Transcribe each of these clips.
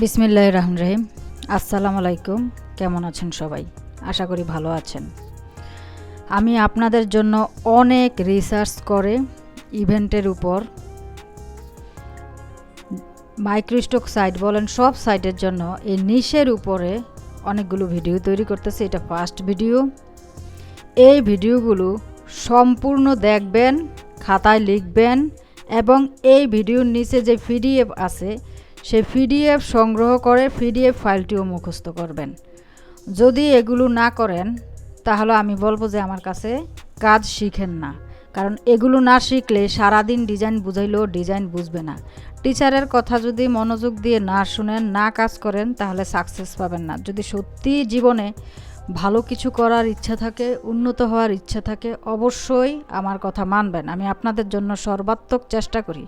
বিসমিল্লাহির রহমানির রহিম। আসসালামু আলাইকুম। কেমন আছেন সবাই? আশা করি ভালো আছেন। আমি আপনাদের জন্য অনেক রিসার্চ করে ইভেন্টের উপর মাইক্রোস্টক সাইট বলেন সব সাইটের জন্য এই নিশের উপরে অনেকগুলো ভিডিও তৈরি করতেছি। এটা ফার্স্ট ভিডিও। এই ভিডিওগুলো সম্পূর্ণ দেখবেন, খাতায় লিখবেন এবং এই ভিডিওর নিচে যে পিডিএফ আছে সেই পিডিএফ সংগ্রহ করে পিডিএফ ফাইলটিও মুখস্থ করবেন। যদি এগুলো না করেন তাহলে আমি বলবো যে আমার কাছে কাজ শিখেন না, কারণ এগুলো না শিখলে সারাদিন ডিজাইন বুঝাইলেও ডিজাইন বুঝবে না। টিচারের কথা যদি মনোযোগ দিয়ে না শুনেন, না কাজ করেন, তাহলে সাকসেস পাবেন না। যদি সত্যি জীবনে ভালো কিছু করার ইচ্ছা থাকে, উন্নত হওয়ার ইচ্ছা থাকে, অবশ্যই আমার কথা মানবেন। আমি আপনাদের জন্য সর্বাত্মক চেষ্টা করি।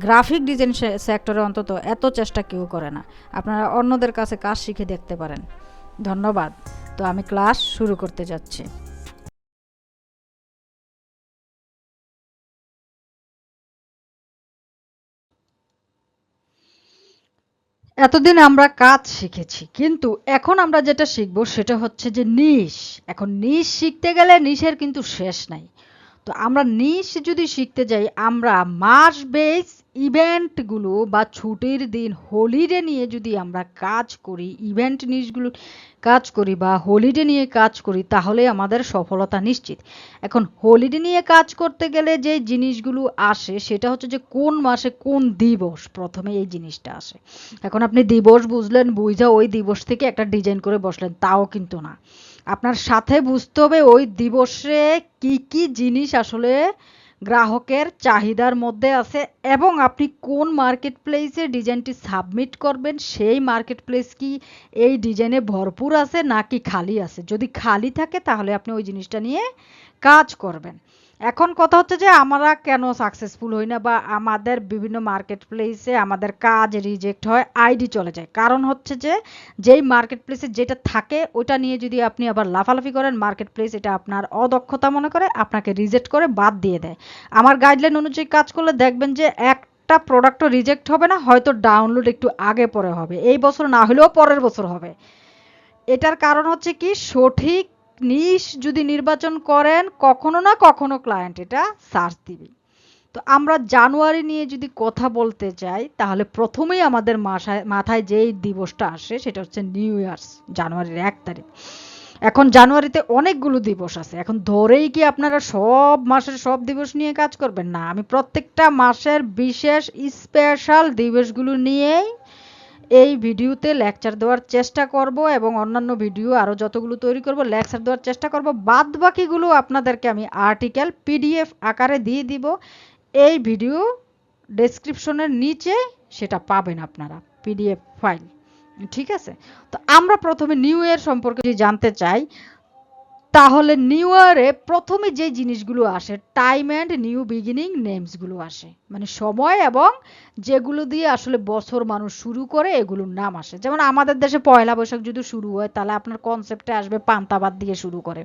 গ্রাফিক ডিজাইন সেক্টরে অন্তত এত চেষ্টা কেউ করে না। আপনারা অন্যদের কাছে কাজ শিখে দেখতে পারেন। ধন্যবাদ। তো আমি ক্লাস শুরু করতে যাচ্ছি। এতদিন আমরা কাজ শিখেছি, কিন্তু এখন আমরা যেটা শিখবো সেটা হচ্ছে যে নিশ। এখন নিশ শিখতে গেলে নিশের কিন্তু শেষ নাই। তো আমরা নিশ যদি শিখতে যাই, আমরা মাস বেস ইভেন্টগুলো বা ছুটির দিন হলিডে নিয়ে যদি আমরা কাজ করি, ইভেন্ট নিশগুলো কাজ করি বা হলিডে নিয়ে কাজ করি, তাহলে আমাদের সফলতা নিশ্চিত। এখন হলিডে নিয়ে কাজ করতে গেলে যে জিনিসগুলো আসে সেটা হচ্ছে যে কোন মাসে কোন দিবস, প্রথমে এই জিনিসটা আসে। এখন আপনি দিবস বুঝলেন, বুঝা ওই দিবস থেকে একটা ডিজাইন করে বসলেন, তাও কিন্তু না। আপনার সাথে বুঝতে হবে ওই দিবসে কি কি জিনিস আসলে গ্রাহকের চাহিদার মধ্যে আছে এবং আপনি কোন মার্কেট প্লেসে ডিজাইনটি সাবমিট করবেন, সেই মার্কেট প্লেস কি এই ডিজাইনে ভরপুর আছে নাকি খালি আছে। যদি খালি থাকে তাহলে আপনি ওই জিনিসটা নিয়ে কাজ করবেন। এখন কথা হচ্ছে যে আমরা কেন সাকসেসফুল হই না বা আমাদের বিভিন্ন মার্কেট প্লেসে আমাদের কাজ রিজেক্ট হয়, আইডি চলে যায়। কারণ হচ্ছে যে যেই মার্কেট প্লেসে যেটা থাকে ওটা নিয়ে যদি আপনি আবার লাফালাফি করেন, মার্কেট প্লেস এটা আপনার অদক্ষতা মনে করে আপনাকে রিজেক্ট করে বাদ দিয়ে দেয়। আমার গাইডলাইন অনুযায়ী কাজ করলে দেখবেন যে একটা প্রোডাক্টও রিজেক্ট হবে না, হয়তো ডাউনলোড একটু আগে পরে হবে, এই বছর না হলেও পরের বছর হবে। এটার কারণ হচ্ছে কি, সঠিক নিশ যদি নির্বাচন করেন, কখনো না কখনো ক্লায়েন্ট এটা সার্চ দিবে। তো আমরা জানুয়ারি নিয়ে যদি কথা বলতে চাই, তাহলে প্রথমেই আমাদের মাথায় যেই দিবসটা আসে সেটা হচ্ছে নিউ ইয়ার্স, জানুয়ারির 1 তারিখ। এখন জানুয়ারিতে অনেকগুলো দিবস আছে। এখন ধরেই কি আপনারা সব মাসের সব দিবস নিয়ে কাজ করবেন? না, আমি প্রত্যেকটা মাসের বিশেষ স্পেশাল দিবসগুলো নিয়েই এই ভিডিওতে লেকচার দেওয়ার চেষ্টা করব এবং অন্যান্য ভিডিও আরও যতগুলো তৈরি করব লেকচার দেওয়ার চেষ্টা করব। বাদ বাকিগুলো আপনাদেরকে আমি আর্টিকেল পিডিএফ আকারে দিয়ে দিব। এই ভিডিও ডেসক্রিপশনের নিচে সেটা পাবেন আপনারা, পিডিএফ ফাইল। ঠিক আছে? তো আমরা প্রথমে নিউ ইয়ার সম্পর্কে যদি জানতে চাই, তাহলে নিউ ইয়ারে প্রথমে যে জিনিসগুলো আসে, টাইম অ্যান্ড নিউ বিগিনিং নেমসগুলো আসে, মানে সময় এবং যেগুলো দিয়ে আসলে বছর মানুষ শুরু করে এগুলোর নাম আসে। যেমন আমাদের দেশে পয়লা বৈশাখ যদি শুরু হয়, তাহলে আপনার কনসেপ্টে আসবে পান্তাবাদ দিয়ে শুরু করে।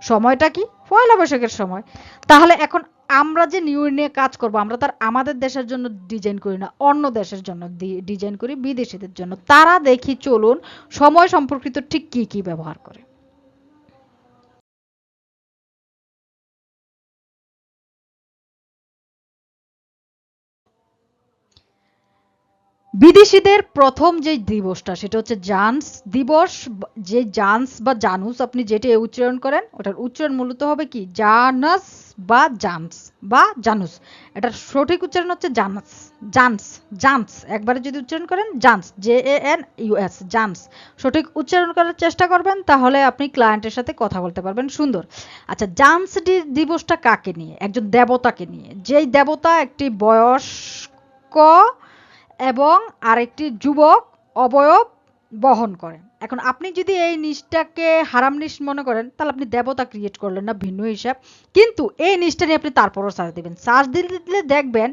সময়টা কি? পয়লা বৈশাখের সময়। তাহলে এখন আমরা যে নিউ ইয়ার নিয়ে কাজ করব, আমরা তার আমাদের দেশের জন্য ডিজাইন করি না, অন্য দেশের জন্য ডিজাইন করি, বিদেশিদের জন্য। তারা দেখি চলুন সময় সম্পর্কিত ঠিক কি কি ব্যবহার করে। বিদেশিদের প্রথম যে দিবসটা সেটা হচ্ছে জান্স দিবস। যে জান্স বা জানুস আপনি যেটা উচ্চারণ করেন, ওটার উচ্চারণ মূলত হবে কি জানাস বা জান্স বা জানুস। এটার সঠিক উচ্চারণ হচ্ছে জানাস, জান্স, জান্স। একবারে যদি উচ্চারণ করেন জান্স, JANUS, জান্স সঠিক উচ্চারণ করার চেষ্টা করবেন, তাহলে আপনি ক্লায়েন্টের সাথে কথা বলতে পারবেন সুন্দর। আচ্ছা, জান্স দিবসটা কাকে নিয়ে? একজন দেবতাকে নিয়ে, যেই দেবতা একটি বয়স্ক এবং আরেকটি যুবক অবয়ব বহন করে। এখন আপনি যদি এই নিশটাকে হারাম নিশ মনে করেন তাহলে আপনি দেবতা ক্রিয়েট করলেন না, ভিন্ন হিসাব। কিন্তু এই নিশটা নিয়ে আপনি তারপরও সার্চ দিবেন, সার্চ দিলে দেখবেন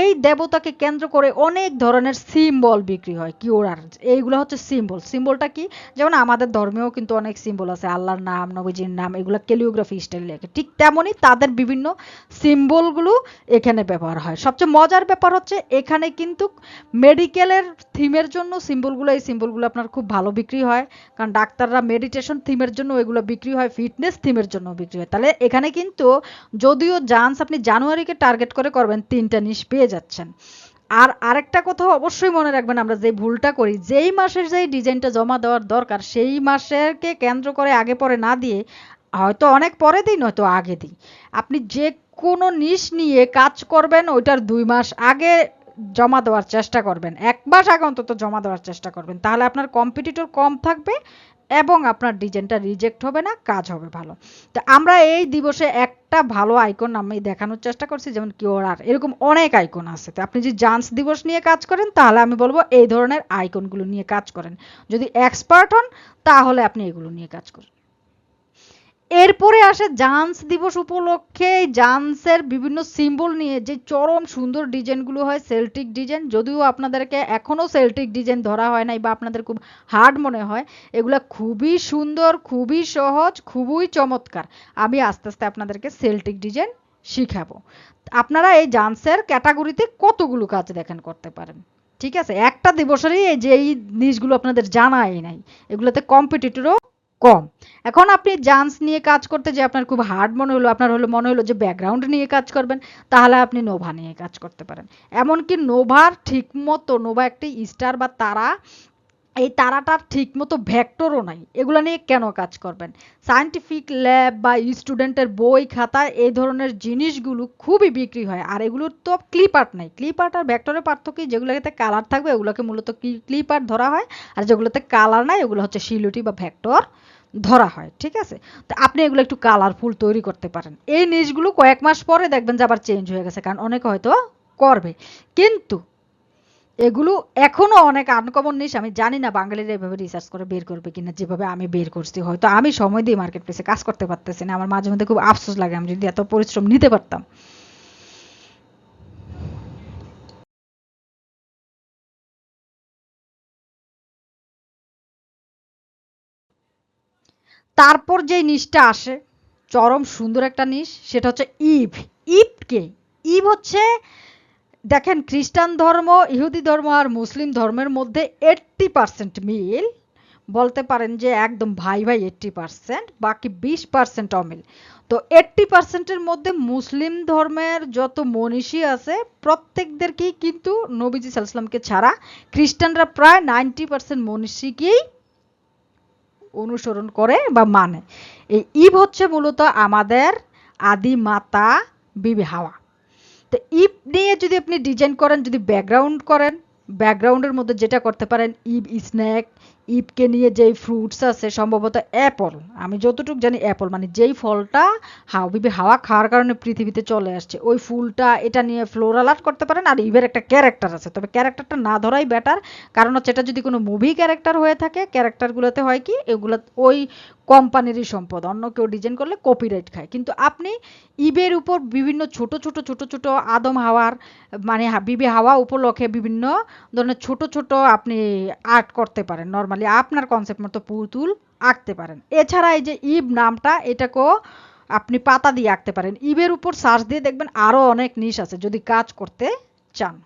এই দেবতাকে কেন্দ্র করে অনেক ধরনের সিম্বল বিক্রি হয়, কিওরার। এইগুলো হচ্ছে সিম্বল। সিম্বলটা কি? যেমন আমাদের ধর্মেও কিন্তু অনেক সিম্বল আছে, আল্লাহর নাম, নবীজির নাম, এগুলো ক্যালিওগ্রাফি স্টাইল লেখে, ঠিক তেমনই তাদের বিভিন্ন সিম্বলগুলো এখানে ব্যবহার হয়। সবচেয়ে মজার ব্যাপার হচ্ছে এখানে কিন্তু মেডিকেলের থিমের জন্য সিম্বলগুলো, এই সিম্বলগুলো আপনার খুব ভালো বিক্রি হয়, কারণ ডাক্তাররা মেডিটেশন থিমের জন্য এগুলো বিক্রি হয়, ফিটনেস থিমের জন্য বিক্রি হয়। তাহলে এখানে কিন্তু যদিও জান্স আপনি জানুয়ারিকে টার্গেট করে করবেন, 3টা নিশ পেয়ে যাচ্ছেন। আর আরেকটা কথা অবশ্যই মনে রাখবেন, আমরা যে ভুলটা করি, যেই মাসের যেই ডিজাইনটা জমা দেওয়ার দরকার সেই মাসেরকে কেন্দ্র করে আগে পরে না দিয়ে হয়তো অনেক পরে দিই নয়তো আগে দিই। আপনি যে কোনো নিশ নিয়ে কাজ করবেন ওইটার 2 মাস আগে জমা দেওয়ার চেষ্টা করবেন, 1 মাস আগে অন্তত জমা দেওয়ার চেষ্টা করবেন, তাহলে আপনার কম্পিটিটর কম থাকবে এবং আপনার ডিজাইনটা রিজেক্ট হবে না, কাজ হবে ভালো। তো আমরা এই দিবসে একটা ভালো আইকন আমি দেখানোর চেষ্টা করছি, যেমন কিওরার, এরকম অনেক আইকন আছে। তো আপনি যদি জান্স দিবস নিয়ে কাজ করেন তাহলে আমি বলবো এই ধরনের আইকনগুলো নিয়ে কাজ করেন। যদি এক্সপার্ট হন তাহলে আপনি এগুলো নিয়ে কাজ করেন। এরপরে আসে জান্স দিবস উপলক্ষে জান্সের বিভিন্ন সিম্বল নিয়ে যে চরম সুন্দর ডিজাইনগুলো হয়, সেল্টিক ডিজাইন। যদিও আপনাদেরকে এখনও সেল্টিক ডিজাইন ধরা হয় নাই বা আপনাদের খুব হার্ড মনে হয়, এগুলো খুবই সুন্দর, খুবই সহজ, খুবই চমৎকার। আমি আস্তে আস্তে আপনাদেরকে সেল্টিক ডিজাইন শিখাবো। আপনারা এই জান্সের ক্যাটাগরিতে কতগুলো কাজ দেখেন করতে পারেন, ঠিক আছে? একটা দিবসেরই এই যে এই জিনিসগুলো আপনাদের জানাই নাই, এগুলোতে কম্পিটিটরও কম। এখন আপনি জান্স নিয়ে কাজ করতে যে আপনার খুব হার্ড মনে হলো, আপনার মনে হলো যে ব্যাকগ্রাউন্ড নিয়ে কাজ করবেন, তাহলে আপনি নোভা নিয়ে কাজ করতে পারেন। এমনকি নোভার ঠিকমতো, নোভা একটি স্টার বা তারা, এই তারাটার ঠিকমতো ভেক্টরও নাই, এগুলো নিয়ে কেন কাজ করবেন? সায়েন্টিফিক ল্যাব বা স্টুডেন্টের বই খাতা এই ধরনের জিনিসগুলো খুবই বিক্রি হয়, আর এগুলোর তো ক্লিপ আর্ট নাই। ক্লিপ আর্ট আর ভেক্টরের পার্থক্য কি? যেগুলোতে কালার থাকবে ওগুলোকে মূলত ক্লিপ আর্ট ধরা হয়, আর যেগুলোতে কালার নাই ওগুলো হচ্ছে শিলুটি বা ভেক্টর ধরা হয়, ঠিক আছে? তো আপনি এগুলো একটু কালারফুল তৈরি করতে পারেন। এই জিনিসগুলো কয়েক মাস পরে দেখবেন যে আবার চেঞ্জ হয়ে গেছে, কারণ অনেকে হয়তো করবে, কিন্তু এগুলো এখনো অনেক আনকমন নিশ। আমি জানি না বাঙালিরা এভাবে রিসার্চ করে বের করবে কিনা, যেভাবে আমি বের করছি। হয়তো আমি সময় দিয়ে মার্কেট প্লেসে কাজ করতে পারতেছি না, আমার মাঝে মধ্যে খুব আফসোস লাগে, আমি যদি এত পরিশ্রম নিতে পারতাম। তারপর যে নিশটা আসে, চরম সুন্দর একটা নিশ, সেটা হচ্ছে ইভ। ইভকে, ইভ হচ্ছে, দেখেন খ্রিস্টান ধর্ম, ইহুদি ধর্ম আর মুসলিম ধর্মের মধ্যে 80% মিল, বলতে পারেন যে একদম ভাই ভাই 80%, বাকি 20% অমিল। তো 80%-এর মধ্যে মুসলিম ধর্মের যত মনীষী আছে প্রত্যেকদেরকেই কিন্তু নবীজি সাল্লাল্লাহু আলাইহি ছাড়া খ্রিস্টানরা প্রায় 90% মনীষীকেই অনুসরণ করে বা মানে। এই ঈদ হচ্ছে মূলত আমাদের আদি মাতা বিবি হাওয়া। তো ইভ নিয়ে যদি আপনি ডিজাইন করেন, যদি ব্যাকগ্রাউন্ড করেন, ব্যাকগ্রাউন্ডের মধ্যে যেটা করতে পারেন, ইভ স্ন্যাক, ইভকে নিয়ে যেই ফ্রুটস আছে সম্ভবত অ্যাপল, আমি যতটুকু জানি অ্যাপল, মানে যেই ফলটা বিবি হাওয়া খাওয়ার কারণে পৃথিবীতে চলে আসছে, ওই ফুলটা, এটা নিয়ে ফ্লোরাল আর্ট করতে পারেন। আর ইভের একটা ক্যারেক্টার আছে, তবে ক্যারেক্টারটা না ধরাই বেটার, কারণ হচ্ছে এটা যদি কোনো মুভি ক্যারেক্টার হয়ে থাকে, ক্যারেক্টারগুলোতে হয় কি এগুলো ওই কোম্পানিরই সম্পদ, অন্য কেউ ডিজাইন করলে কপিরাইট খায়। কিন্তু আপনি ইবের উপর বিভিন্ন ছোট ছোট ছোট ছোট আদম হাওয়ার, মানে বিবি হাওয়া উপলক্ষে বিভিন্ন ধরনের ছোট ছোট আপনি আর্ট করতে পারেন, নর্মালি আপনার কনসেপ্ট মতো পুতুল আঁকতে পারেন। এছাড়া এই যে ইব নামটা, এটাকেও আপনি পাতা দিয়ে আঁকতে পারেন। ইবের উপর সার্চ দিয়ে দেখবেন আরো অনেক নিশ আছে যদি কাজ করতে চান।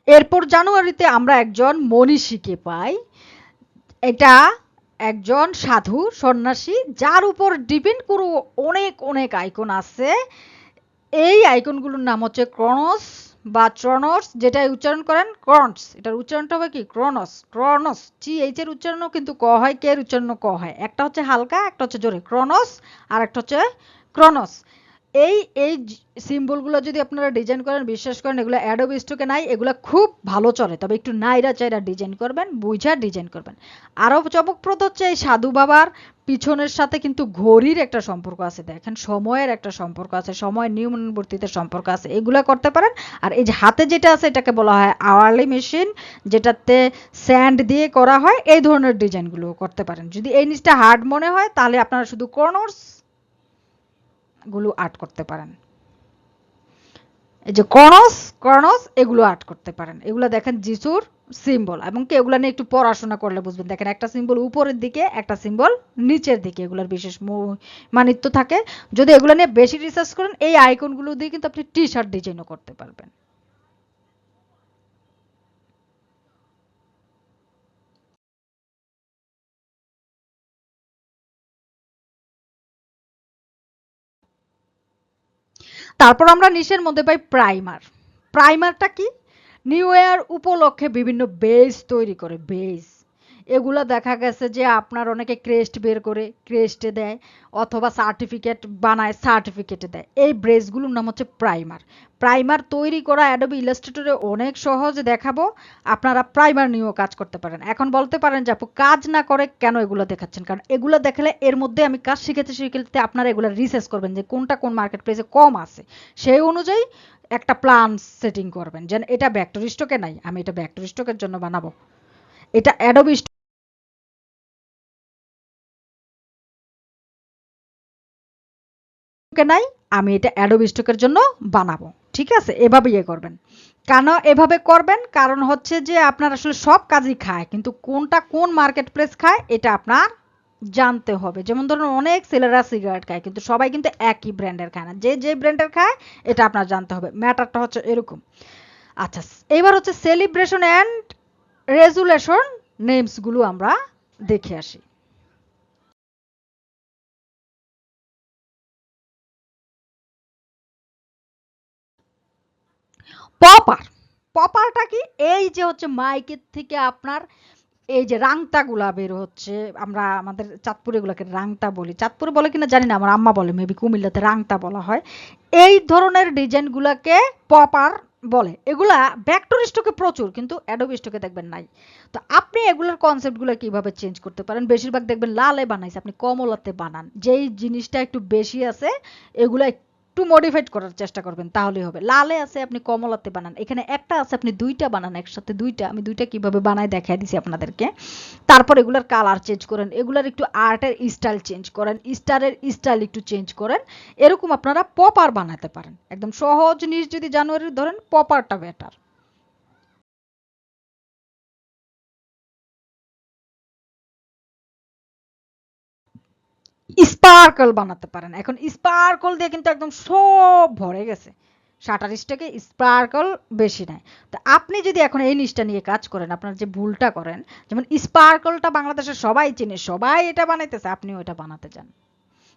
এরপর জানুয়ারিতে আমরা একজন মনীষীকে পাই। এটা একজন সাধু সন্ন্যাসী, যার উপর ডিপেন্ড করে অনেক অনেক আইকন আছে। এই আইকনগুলোর নাম হচ্ছে ক্রনোস বা ট্রনোস, যেটা উচ্চারণ করেন ক্রনস, এটার উচ্চারণটা হবে কি ক্রনোস। ক্রনোস, টি এইচ এর উচ্চারণও কিন্তু ক হয়, কে এর উচ্চারণও ক হয়। একটা হচ্ছে হালকা, একটা হচ্ছে জোরে, ক্রনোস, আর একটা হচ্ছে ক্রনোস। এই এই সিম্বলগুলো যদি আপনারা ডিজাইন করেন, বিশ্বাস করেন এগুলো অ্যাডোব স্টকে নাই, এগুলো খুব ভালো চলে, তবে একটু নাইরা চাইরা ডিজাইন করবেন, বুঝা ডিজাইন করবেন। আরও চমকপ্রদ হচ্ছে এই সাধু বাবার পিছনের সাথে কিন্তু ঘড়ির একটা সম্পর্ক আছে, দেখেন সময়ের একটা সম্পর্ক আছে, সময় নিয়মানুবর্তিত সম্পর্ক আছে, এগুলা করতে পারেন। আর এই যে হাতে যেটা আছে এটাকে বলা হয় আওয়ারলি মেশিন, যেটাতে স্যান্ড দিয়ে করা হয়, এই ধরনের ডিজাইনগুলো করতে পারেন। যদি এই নিচটা হার্ড মনে হয় তাহলে আপনারা শুধু কর্নার্স গুলো আর্ট করতে পারেন। এই যে ক্রনস ক্রনস এগুলো আর্ট করতে পারেন। এগুলো দেখেন যিশুর সিম্বল, এবং কি এগুলো নিয়ে একটু পড়াশোনা করলে বুঝবেন। দেখেন একটা সিম্বল উপরের দিকে, একটা সিম্বল নিচের দিকে, এগুলোর বিশেষ মানিত্ব থাকে। যদি এগুলো নিয়ে বেশি রিসার্চ করেন এই আইকনগুলো দিয়ে কিন্তু আপনি টি শার্ট ডিজাইনও করতে পারবেন। তারপর আমরা নিচের মধ্যে পাই প্রাইমার। প্রাইমারটা কি? নিউ ইয়ার উপলক্ষে বিভিন্ন বেজ তৈরি করে, বেজ। এগুলো দেখা গেছে যে আপনার অনেকে ক্রেস্ট বের করে ক্রেস্টে দেয়, অথবা সার্টিফিকেট বানায় সার্টিফিকেটে দেয়। এই ব্রেসগুলোর নাম হচ্ছে প্রাইমার। প্রাইমার তৈরি করা অ্যাডোবি ইলাস্ট্রেটরে অনেক সহজ, দেখাবো। আপনারা প্রাইমার নিয়েও কাজ করতে পারেন। এখন বলতে পারেন যে আপু কাজ না করে কেন এগুলো দেখাচ্ছেন? কারণ এগুলো দেখালে এর মধ্যে আমি কাজ শিখেতে শিখতে আপনারা এগুলো রিসার্চ করবেন যে কোনটা কোন মার্কেট প্লেসে কম আছে, সেই অনুযায়ী একটা প্ল্যান সেটিং করবেন। যেন এটা ভেক্টর স্টকে নাই, আমি এটা ভেক্টর স্টকের জন্য বানাবো। এটা অ্যাডোবি স্টকে নাই, আমি এটা অ্যাডোবি স্টকের জন্য বানাবো। ঠিক আছে, এভাবে ইয়ে করবেন। কেন এভাবে করবেন? কারণ হচ্ছে যে আপনার আসলে সব কাজই খায়, কিন্তু কোনটা কোন মার্কেট প্লেস খায় এটা আপনার জানতে হবে। যেমন ধরুন অনেক ছেলেরা সিগারেট খায়, কিন্তু সবাই কিন্তু একই ব্র্যান্ডের খায় না, যে যে ব্র্যান্ডের খায় এটা আপনার জানতে হবে। ম্যাটারটা হচ্ছে এরকম। আচ্ছা, এবার হচ্ছে সেলিব্রেশন অ্যান্ড রেজুলেশন নেমস গুলো আমরা দেখে আসি। পপার। পপারটা কি? এই যে হচ্ছে মাইকের থেকে আপনার এই যে রাংতা গুলা বের হচ্ছে, আমরা আমাদের চাঁদপুরে এগুলাকে রাংতা বলি, চাঁদপুরে বলে কিনা জানি না, আমার আম্মা বলে, মেবি কুমিল্লাতে রাংতা বলা হয়। এই ধরনের ডিজাইন গুলাকে পপার বলে। এগুলা ভেক্টর স্টকে প্রচুর, কিন্তু অ্যাডোবি স্টকে দেখবেন নাই। তো আপনি এগুলোর কনসেপ্ট গুলো কিভাবে চেঞ্জ করতে পারেন? বেশিরভাগ দেখবেন লালে বানাইছে, আপনি কমলাতে বানান। যেই জিনিসটা একটু বেশি আছে এগুলা একটু মডিফাইড করার চেষ্টা করবেন, তাহলেই হবে। লালে আছে আপনি কমলাতে বানান, এখানে একটা আছে আপনি দুইটা বানান একসাথে। দুইটা আমি দুইটা কিভাবে বানাই দেখাই দিছি আপনাদেরকে। তারপর এগুলার কালার চেঞ্জ করেন, এগুলার একটু আর্টের স্টাইল চেঞ্জ করেন, স্টারের স্টাইল একটু চেঞ্জ করেন। এরকম আপনারা পপার বানাতে পারেন। একদম সহজ জিনিস যদি জানুয়ারি ধরেন, পপারটা বেটার। স্পার্কল বানাতে পারেন। এখন স্পার্কল দিয়ে কিন্তু একদম সব ভরে গেছে, শাটার স্টকে স্পার্কল বেশি নাই। তো আপনি যদি এখন এই নিচটা নিয়ে কাজ করেন, আপনার যে ভুলটা করেন, যেমন স্পার্কলটা বাংলাদেশের সবাই চিনে, সবাই এটা বানাইতেছে, আপনিও এটা বানাতে চান,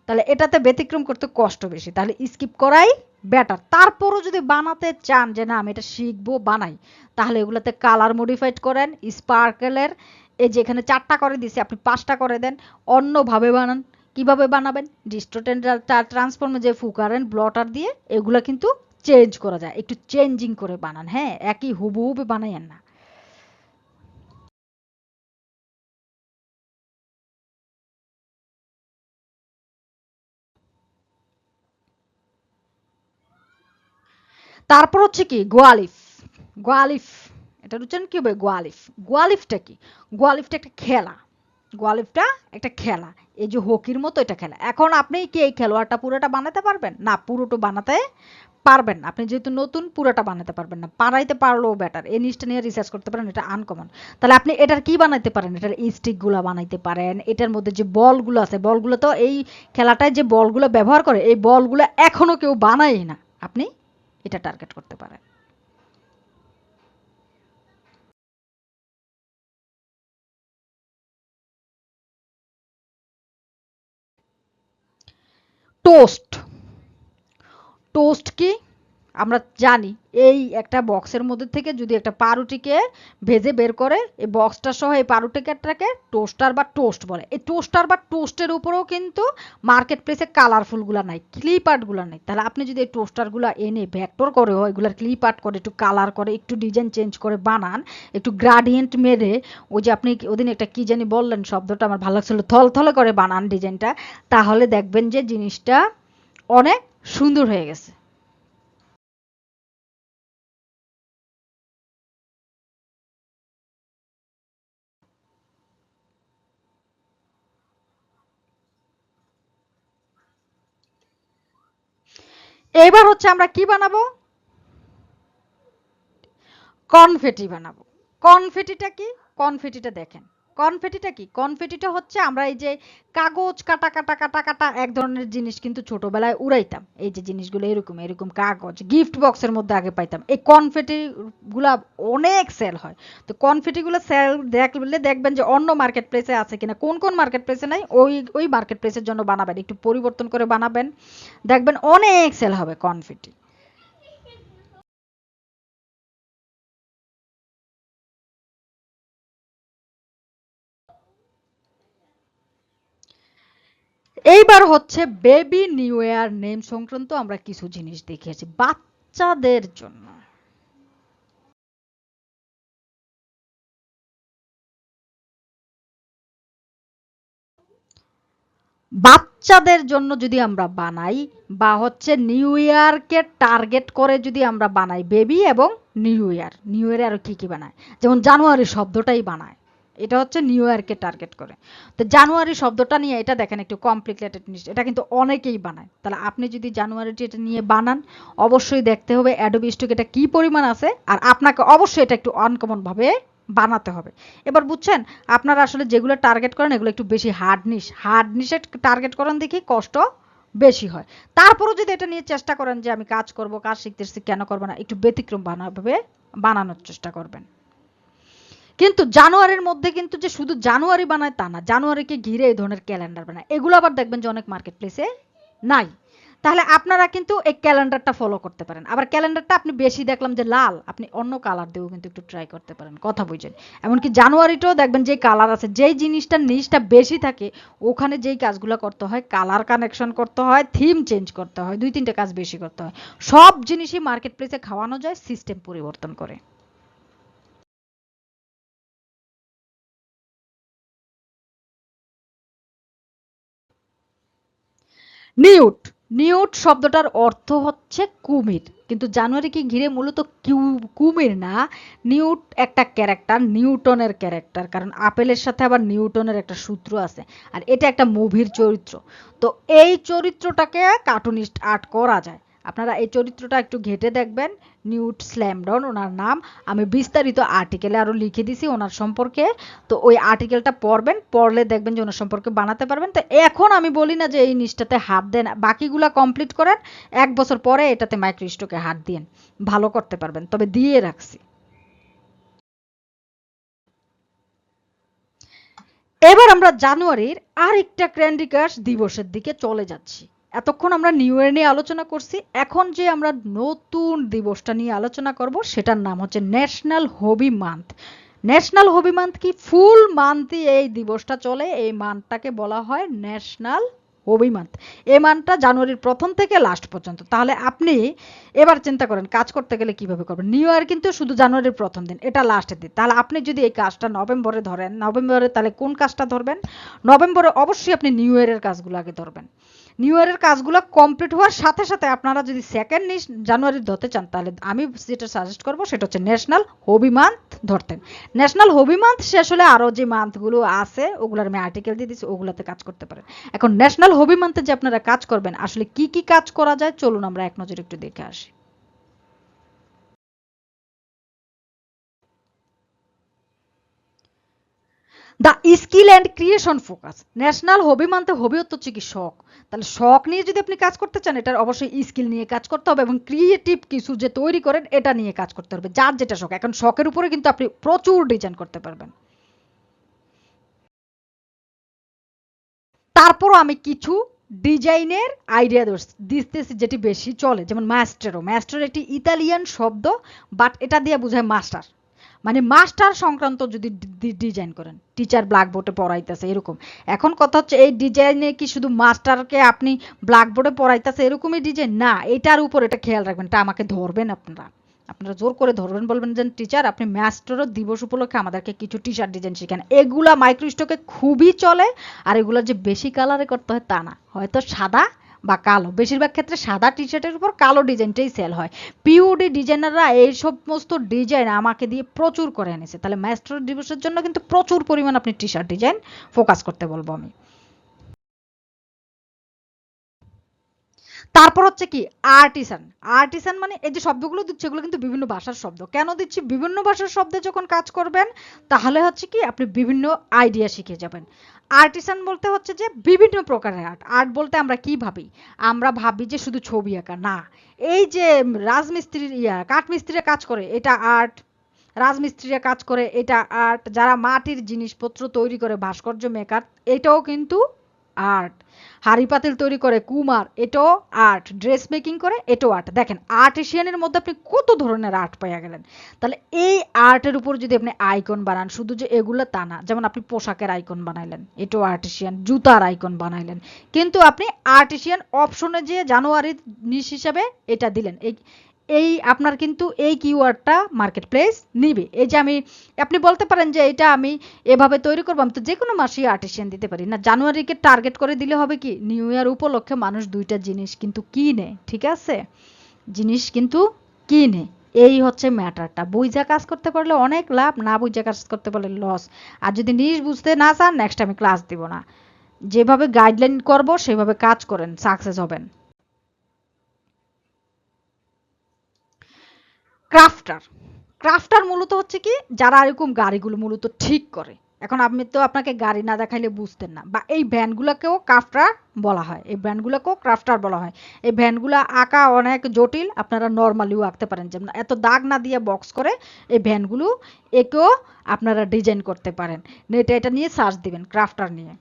তাহলে এটাতে ব্যতিক্রম করতে কষ্ট বেশি, তাহলে স্কিপ করাই বেটার। তারপরও যদি বানাতে চান যে না আমি এটা শিখবো বানাই, তাহলে এগুলোতে কালার মডিফাইড করেন স্পার্কেলের। এই যে এখানে 4টা করে দিছি, আপনি 5টা করে দেন, অন্যভাবে বানান। কিভাবে বানাবেন? ডিস্টোটেন্ট ট্রান্সফর্মে যে ফুকারেন ব্লটার দিয়ে এগুলা কিন্তু চেঞ্জ করা যায়, একটু চেঞ্জিং করে বানান। হ্যাঁ, একই হুবহুব বানাইয়েন না। তারপর হচ্ছে কি গোয়ালিফ। গোয়ালিফ, এটা উচ্চারণ কি হবে? গোয়ালিফ। গোয়ালিফটা কি? গোয়ালিফটা একটা খেলা। গোয়ালিফটা একটা খেলা, এই যে হকির মতো এটা খেলা। এখন আপনি কি এই খেলোয়াড়টা পুরোটা বানাতে পারবেন? না, পুরোটা বানাতে পারবেন না। আপনি যেহেতু নতুন, পুরোটা বানাতে পারবেন না। বানাইতে পারলেও বেটার, এই জিনিসটা নিয়ে রিসার্চ করতে পারেন, এটা আনকমন। তাহলে আপনি এটার কি বানাইতে পারেন? এটার স্টিক গুলা বানাইতে পারেন। এটার মধ্যে যে বলগুলো আছে, বলগুলো তো এই খেলাটায় যে বলগুলো ব্যবহার করে, এই বলগুলো এখনো কেউ বানায় না, আপনি এটা টার্গেট করতে পারেন। টোস্ট। টোস্ট কি? আমরা জানি এই একটা বক্সের মধ্যে থেকে যদি একটা পাউরুটিকে ভেজে বের করে এই বক্সটা সহ এই পাউরুটিটাকে টোস্টার বা টোস্ট বলে। এই টোস্টার বা টোস্টের উপরেও কিন্তু মার্কেট প্লেসে কালারফুলগুলো নাই, ক্লিপ আর্টগুলো নাই। তাহলে আপনি যদি এই টোস্টারগুলো এনে ভেক্টর করে এগুলার ক্লিপ আর্ট করে একটু কালার করে একটু ডিজাইন চেঞ্জ করে বানান, একটু গ্রাডিয়েন্ট মেরে ওই যে আপনি ওদিন একটা কি জানি বললেন শব্দটা আমার ভালো লাগছিল, থলথলে করে বানান ডিজাইনটা, তাহলে দেখবেন যে জিনিসটা অনেক সুন্দর হয়ে গেছে। এবার হচ্ছে আমরা কি বানাবো, কনফেটি বানাবো। কনফেটিটা কি, কনফেটিটা দেখেন, কনফেটিটা কি, কনফেটিটা হচ্ছে আমরা এই যে কাগজ কাটা কাটা কাটা কাটা এক ধরনের জিনিস কিন্তু ছোটবেলায় উড়াইতাম, এই যে জিনিসগুলো এরকম এরকম কাগজ গিফট বক্সের মধ্যে আগে পাইতাম, এই কনফেটি গুলা অনেক সেল হয়। তো কনফেটি গুলো সেল দেখলে দেখবেন যে অন্য মার্কেট প্লেসে আছে কিনা, কোন কোন মার্কেট প্লেসে নাই ওই ওই মার্কেট প্লেসের জন্য বানাবেন, একটু পরিবর্তন করে বানাবেন, দেখবেন অনেক সেল হবে কনফেটি। এইবার হচ্ছে বেবি নিউ ইয়ার নেম সংক্রান্ত আমরা কিছু জিনিস দেখিয়েছি বাচ্চাদের জন্য। বাচ্চাদের জন্য যদি আমরা বানাই বা হচ্ছে নিউ ইয়ারকে টার্গেট করে যদি আমরা বানাই বেবি এবং নিউ ইয়ার, নিউ ইয়ারে আরো কি কি বানায়, যেমন জানুয়ারি শব্দটাই বানায়, এটা হচ্ছে নিউ ইয়ারকে টার্গেট করে। তো জানুয়ারি শব্দটা নিয়ে এটা দেখেন একটু কমপ্লিকেটেড জিনিস, এটা কিন্তু অনেকেই বানায়। তাহলে আপনি যদি জানুয়ারিটি এটা নিয়ে বানান অবশ্যই দেখতে হবে অ্যাডোবি স্টক এটা কি পরিমাণ আছে, আর আপনাকে অবশ্যই এটা একটু আনকমন ভাবে বানাতে হবে। এবার বুঝছেন, আপনারা আসলে যেগুলো টার্গেট করেন এগুলো একটু বেশি হার্ড নিশে টার্গেট করেন দেখি কষ্ট বেশি হয়। তারপরও যদি এটা নিয়ে চেষ্টা করেন যে আমি কাজ করব, কাজ শিখতেছি, কেন করব না, একটু ব্যতিক্রম ভাবে বানানোর চেষ্টা করবেন। কিন্তু জানুয়ারির মধ্যে কিন্তু যে শুধু জানুয়ারি বানায় তা না, জানুয়ারিকে ঘিরে এই ধরনের ক্যালেন্ডার বানায়, এগুলো আবার দেখবেন যে অনেক মার্কেট প্লেসে নাই। তাহলে আপনারা কিন্তু এই ক্যালেন্ডারটা ফলো করতে পারেন। আবার ক্যালেন্ডারটা আপনি বেশি দেখলাম যে লাল, আপনি অন্য কালার দিয়েও কিন্তু একটু ট্রাই করতে পারেন, কথা বুঝেন। এমনকি জানুয়ারিটাও দেখবেন যে কালার আছে, যেই জিনিসটার নিচটা বেশি থাকে ওখানে যেই কাজগুলো করতে হয়, কালার কানেকশন করতে হয়, থিম চেঞ্জ করতে হয়, দুই তিনটা কাজ বেশি করতে হয়। সব জিনিসই মার্কেট প্লেসে খাওয়ানো যায় সিস্টেম পরিবর্তন করে। নিউট, নিউট শব্দটার অর্থ হচ্ছে কুমির, কিন্তু জানুয়ারিকে ঘিরে মূলত কুমির না, নিউট একটা ক্যারেক্টার, নিউটনের ক্যারেক্টার, কারণ আপেলের সাথে আবার নিউটনের একটা সূত্র আছে। আর এটা একটা মুভির চরিত্র। তো এই চরিত্রটাকে কার্টুনিস্ট আর্ট করা যায়। আপনারা এই চরিত্রটা একটু ঘেটে দেখবেন, নিউট স্ল্যামডন ওনার নাম। আমি বিস্তারিত আর্টিকেলে আরো লিখে দিছি ওনার সম্পর্কে। তো ওই আর্টিকেলটা পড়বেন, পড়লে দেখবেন যে ওনার সম্পর্কে বানাতে পারবেন। তো এখন আমি বলি না যে এই নিচটাতে হাত দেন, বাকিগুলা কমপ্লিট করেন, 1 বছর পরে এটাতে মাইক্রোস্টোকে হাত দিন, ভালো করতে পারবেন। তবে দিয়ে রাখছি। এবার আমরা জানুয়ারির আরেকটা ক্যান্ডি ক্রাশ দিবসের দিকে চলে যাচ্ছি। এতক্ষণ আমরা নিউ ইয়ার নিয়ে আলোচনা করছি, এখন যে আমরা নতুন দিবসটা নিয়ে আলোচনা করব সেটার নাম হচ্ছে ন্যাশনাল হবি মান্থ। ন্যাশনাল হবি মান্থ কি, ফুল মান্থই এই দিবসটা চলে, এই মান্থটাকে বলা হয় ন্যাশনাল হবি মান্থ। এই মান্থটা জানুয়ারির প্রথম থেকে লাস্ট পর্যন্ত। তাহলে আপনি এবার চিন্তা করেন কাজ করতে গেলে কিভাবে করবেন। নিউ ইয়ার কিন্তু শুধু জানুয়ারির প্রথম দিন, এটা লাস্টের দিন। তাহলে আপনি যদি এই কাজটা নভেম্বরে ধরেন, নভেম্বরে তাহলে কোন কাজটা ধরবেন, নভেম্বরে অবশ্যই আপনি নিউ ইয়ারের কাজগুলো আগে ধরবেন। নিউ ইয়ারের কাজগুলো কমপ্লিট হওয়ার সাথে সাথে আপনারা যদি সেকেন্ড জানুয়ারি ধরতে চান তাহলে আমি যেটা সাজেস্ট করবো সেটা হচ্ছে ন্যাশনাল হবি মান্থ ধরতেন। ন্যাশনাল হবি মান্থ শেষ হলে আরও যে মান্থগুলো আছে ওগুলোর আমি আর্টিকেল দিয়ে দিচ্ছি, ওগুলোতে কাজ করতে পারেন। এখন ন্যাশনাল হবি মান্থে যে আপনারা কাজ করবেন আসলে কি কি কাজ করা যায় চলুন আমরা এক নজরে একটু দেখে আসি। The skill and creation focus. National হবি মানতে হবি হচ্ছে কি শখ। তাহলে শখ নিয়ে যদি আপনি কাজ করতে চান এটার অবশ্যই স্কিল নিয়ে কাজ করতে হবে এবং ক্রিয়েটিভ কিছু যে তৈরি করেন এটা নিয়ে কাজ করতে হবে, যার যেটা শখ। এখন শখের উপরে কিন্তু আপনি প্রচুর ডিজাইন করতে পারবেন। তারপরও আমি কিছু ডিজাইনের আইডিয়া দিতেছি যেটি বেশি চলে, যেমন মাস্টারো, মাস্টার একটি ইতালিয়ান শব্দ, বাট এটা দিয়ে বোঝায় মাস্টার, মানে মাস্টার সংক্রান্ত যদি ডিজাইন করেন, টিচার ব্ল্যাকবোর্ডে পড়াইতেছে এরকম। এখন কথা হচ্ছে এই ডিজাইনে কি শুধু মাস্টারকে আপনি ব্ল্যাকবোর্ডে পড়াইতেছে এরকমই ডিজাইন না, এটার উপর এটা খেয়াল রাখবেন, এটা আমাকে ধরবেন আপনারা, আপনারা জোর করে ধরবেন, বলবেন যে টিচার আপনি মাস্টারও দিবস উপলক্ষে আমাদেরকে কিছু টি শার্ট ডিজাইন শিখান। এগুলা মাইক্রোস্টকে খুবই চলে, আর এগুলো যে বেশি কালারে করতে হয় তা না, হয়তো সাদা বা কালো, বেশিরভাগ ক্ষেত্রে সাদা টি শার্টের উপর কালো ডিজাইনটাই সেল হয়। পিওডি ডিজাইনাররা এই সমস্ত ডিজাইন আমাকে দিয়ে প্রচুর করে এনেছে, তাহলে মাস্টার দিবসের জন্য কিন্তু প্রচুর পরিমাণ আপনি টি শার্ট ডিজাইন ফোকাস করতে বলবো আমি। তারপর হচ্ছে কি আর্টিসান। আর্টিসান মানে এই যে শব্দগুলো দিচ্ছি এগুলো কিন্তু বিভিন্ন ভাষার শব্দ। কেন দিচ্ছি? বিভিন্ন ভাষার শব্দে যখন কাজ করবেন তাহলে হচ্ছে কি আপনি বিভিন্ন আইডিয়া শিখে যাবেন। আর্টিসান বলতে হচ্ছে যে বিভিন্ন প্রকারের আর্ট। আর্ট বলতে আমরা কি ভাবি? আমরা ভাবি যে শুধু ছবি আঁকা না, এই যে রাজমিস্ত্রির কাঠমিস্ত্রিরা কাজ করে এটা আর্ট, রাজমিস্ত্রিরা কাজ করে এটা আর্ট, যারা মাটির জিনিসপত্র তৈরি করে ভাস্কর্য মেকার এটাও কিন্তু আর্ট, হাড়ি পাতিল তৈরি করে কুমার এটাও আর্ট, ড্রেস মেকিং করে এটাও আর্ট। দেখেন আর্টিশিয়ানের মধ্যে আপনি কত ধরনের আর্ট পাইয়া গেলেন। তাহলে এই আর্টের উপর যদি আপনি আইকন বানান, শুধু যে এগুলো তা না, যেমন আপনি পোশাকের আইকন বানাইলেন এটাও আর্টিশিয়ান, জুতার আইকন বানাইলেন, কিন্তু আপনি আর্টিশিয়ান অপশনে যে জানুয়ারির নিশ হিসাবে এটা দিলেন, এই আপনার কিন্তু এই কিওয়ার্ডটা মার্কেট প্লেস নিবে। এই যে আপনি বলতে পারেন যে এটা আমি এভাবে তৈরি করবো, আমি তো যে কোনো মাসেই আর্টিশিয়ান দিতে পারি না, জানুয়ারিকে টার্গেট করে দিলে হবে কি নিউ ইয়ার উপলক্ষে মানুষ দুইটা জিনিস কিন্তু কিনে, ঠিক আছে, জিনিস কিন্তু কিনে। এই হচ্ছে ম্যাটারটা, বুঝা কাজ করতে পারলে অনেক লাভ, না বুঝা কাজ করতে পারলে লস। আর যদি জিনিস বুঝতে না চান নেক্সট আমি ক্লাস দিব না, যেভাবে গাইডলাইন করব সেভাবে কাজ করেন, সাকসেস হবেন। ক্রাফটার। ক্রাফটার মূলত হচ্ছে কি যারা এরকম গাড়িগুলো মূলত ঠিক করে। এখন আপনি তো আপনাকে গাড়ি না দেখাইলে বুঝতেন না, বা এই ভ্যানগুলোকেও ক্রাফটার বলা হয়, এই ভ্যানগুলোকেও ক্রাফটার বলা হয়। এই ভ্যানগুলো আঁকা অনেক জটিল, আপনারা নর্মালিও আঁকতে পারেন, যেমন এত দাগ না দিয়ে বক্স করে এই ভ্যানগুলো একেও আপনারা ডিজাইন করতে পারেন। নেটে এটা নিয়ে সার্চ দিবেন ক্রাফটার নিয়ে।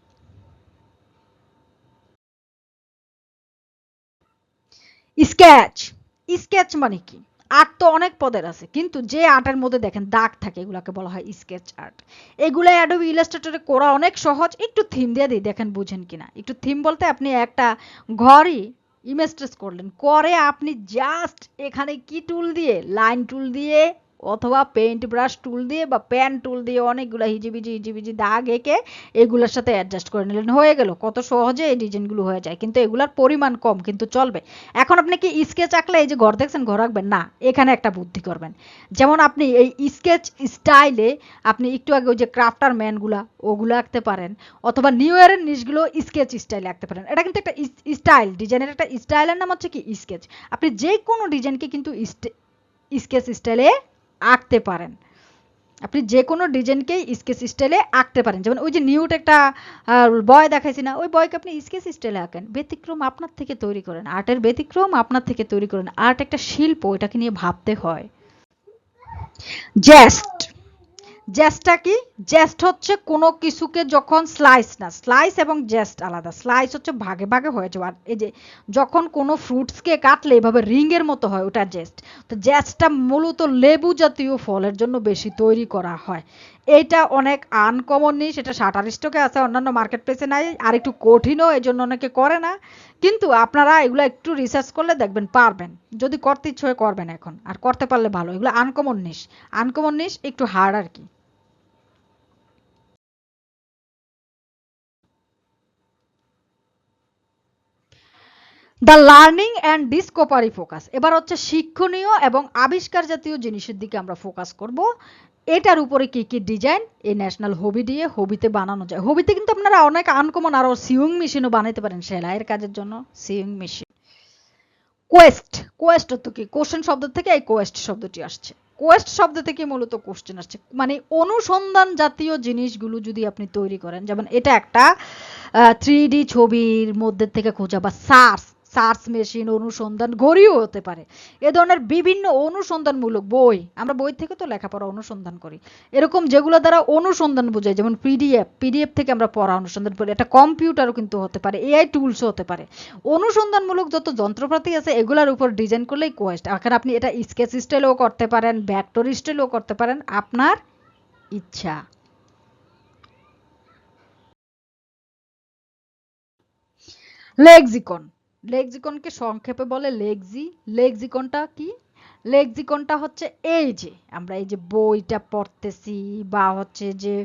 স্কেচ। স্কেচ মানে কি? আর্ট তো অনেক পদের আছে, কিন্তু যে আর্টের মধ্যে দেখেন দাগ থাকে এগুলাকে বলা হয় স্কেচ আর্ট। এগুলো অ্যাডোবি ইলাস্ট্রেটরে করা অনেক সহজ। একটু থিম দিয়ে দিই, দেখেন বুঝেন কিনা। একটু থিম বলতে আপনি একটা ঘরই ইমেজ ট্রেস করলেন, করে আপনি জাস্ট এখানে কি টুল দিয়ে, লাইন টুল দিয়ে অথবা পেইন্ট ব্রাশ টুল দিয়ে বা পেন টুল দিয়ে অনেকগুলো হিজিবিজি হিজিবিজি দাগ এঁকে এগুলোর সাথে অ্যাডজাস্ট করে নিলেন, হয়ে গেল। কত সহজে এই ডিজাইনগুলো হয়ে যায়, কিন্তু এগুলার পরিমাণ কম কিন্তু চলবে। এখন আপনি কি স্কেচ আঁকলে এই যে ঘর দেখছেন ঘর আঁকবেন না, এখানে একটা বুদ্ধি করবেন। যেমন আপনি এই স্কেচ স্টাইলে আপনি একটু আগে ওই যে ক্রাফটার ম্যানগুলা ওগুলো আঁকতে পারেন, অথবা নিউ ইয়ারের নিশগুলো স্কেচ স্টাইলে আঁকতে পারেন। এটা কিন্তু একটা স্টাইল, ডিজাইনের একটা স্টাইলের নাম হচ্ছে কি স্কেচ। আপনি যে কোনো ডিজাইনকে কিন্তু স্কেচ স্টাইলে আঁকতে পারেন। আপনি যে কোনো ডিজাইনকেই স্কেচ স্টাইলে আঁকতে পারেন। যেমন ওই যে নিউট একটা বয় দেখাইছি না, ওই বয়কে আপনি স্কেচ স্টাইলে আঁকেন, ব্যতিক্রম আপনার থেকে তৈরি করেন, আর্টের ব্যতিক্রম আপনার থেকে তৈরি করেন। আর্ট একটা শিল্প, এটাকে নিয়ে ভাবতে হয়। জেস্ট। জেস্টটা কি? জেস্ট হচ্ছে কোনো কিছুকে যখন স্লাইস না, স্লাইস এবং জেস্ট আলাদা। স্লাইস হচ্ছে ভাগে ভাগে হয়ে যাওয়া, আর এই যে যখন কোনো ফ্রুটসকে কাটলে এভাবে রিংয়ের মতো হয় ওটা জেস্ট। তো জেস্টটা মূলত লেবু জাতীয় ফলের জন্য বেশি তৈরি করা হয়। এইটা অনেক আনকমন নিশ, এটা শাটার স্টকে আছে, অন্যান্য মার্কেট প্লেসে নাই, আর একটু কঠিনও, এই জন্য অনেকে করে না। কিন্তু আপনারা এগুলো একটু রিসার্চ করলে দেখবেন পারবেন, যদি করতে ইচ্ছে হয় করবেন এখন, আর করতে পারলে ভালো। এগুলো আনকমন নিশ, আনকমন নিশ একটু হার্ড আর কি। The learning and Discovery focus. এবার হচ্ছে শিক্ষণীয় এবং আবিষ্কার জাতীয় জিনিসের দিকে আমরা ফোকাস করব। এটার উপরে কি কি ডিজাইন এই ন্যাশনাল হবি দিয়ে হবিতে বানানো যায়। হবিতে কিন্তু আপনারা অনেক আনকমন আরো সিউইং মেশিনও বানাইতে পারেন সেলাইয়ের কাজের জন্য, সিউইং মেশিন। কোয়েস্ট। কোয়েস্ট তো কি কোশ্চেন শব্দ থেকে এই কোয়েস্ট শব্দটি আসছে। কোয়েস্ট শব্দ থেকে মূলত কোশ্চেন আসছে, মানে অনুসন্ধান জাতীয় জিনিসগুলো যদি আপনি তৈরি করেন, যেমন এটা একটা 3D ছবির মধ্যে থেকে খোঁজা বা সার্চ। সার্চ মেশিন, অনুসন্ধান ঘড়িও হতে পারে। এ ধরনের বিভিন্ন অনুসন্ধানমূলক বই, আমরা বই থেকে তো লেখাপড়া অনুসন্ধান করি, এরকম যেগুলো দ্বারা অনুসন্ধান বোঝায়, যেমন পিডিএফ থেকে আমরা পড়া অনুসন্ধান করি, এটা কম্পিউটারও কিন্তু হতে পারে, এআই টুলসও হতে পারে। অনুসন্ধানমূলক যত যন্ত্রপাতি আছে এগুলোর উপর ডিজাইন করলেই কোয়েস্ট। এখন আপনি এটা স্কেচ স্টাইলেও করতে পারেন, ভেক্টর স্টাইলেও করতে পারেন, আপনার ইচ্ছা। লেক্সিকন, লেক্সিকনকে সংক্ষেপে বলে লেক্সি। লেক্সিকনটা কি? লেক্সিকনটা হচ্ছে এই যে আমরা এই যে বইটা পড়তেছি বা হচ্ছে যে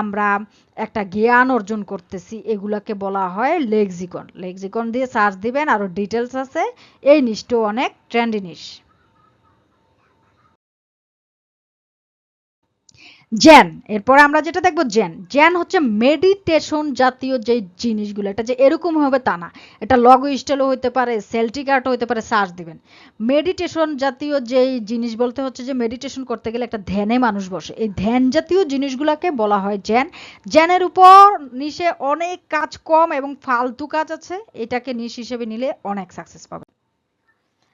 আমরা একটা জ্ঞান অর্জন করতেছি, এগুলাকে বলা হয় লেক্সিকন। লেক্সিকন দিয়ে সার্চ দিবেন, আরো ডিটেলস আছে, এই নিশটাও অনেক ট্রেন্ডি নিশ। জ্ঞান, এরপরে আমরা যেটা দেখবো জ্ঞান। জ্ঞান হচ্ছে মেডিটেশন জাতীয় যে জিনিসগুলো, এটা যে এরকম হবে তা না, এটা লগো স্টাইলও হইতে পারে, সেলটিক আর্টও হইতে পারে, সার্চ দিবেন। মেডিটেশন জাতীয় যেই জিনিস বলতে হচ্ছে যে মেডিটেশন করতে গেলে একটা ধ্যানে মানুষ বসে, এই ধ্যান জাতীয় জিনিসগুলোকে বলা হয় জ্ঞান। জ্ঞানের উপর নিশে অনেক কাজ কম এবং ফালতু কাজ আছে, এটাকে নিশ হিসেবে নিলে অনেক সাকসেস পাবে।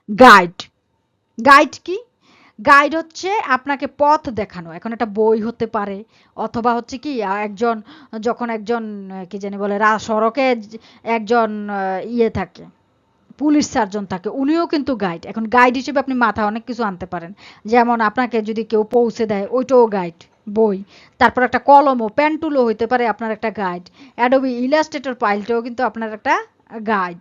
গাইড, গাইড কি? গাইড হচ্ছে আপনাকে পথ দেখানো। এখন একটা বই হতে পারে, অথবা হচ্ছে কি একজন, যখন একজন কি জানি বলে সড়কে একজন ইয়ে থাকে, পুলিশ সার্জন থাকে, উনিও কিন্তু গাইড। এখন গাইড হিসেবে আপনি মাথায় অনেক কিছু আনতে পারেন, যেমন আপনাকে যদি কেউ পৌঁছে দেয় ওইটাও গাইড। বই, তারপর একটা কলম ও পেন টুলও হইতে পারে আপনার একটা গাইড। অ্যাডোবি ইলাস্ট্রেটর ফাইলটাও কিন্তু আপনার একটা গাইড।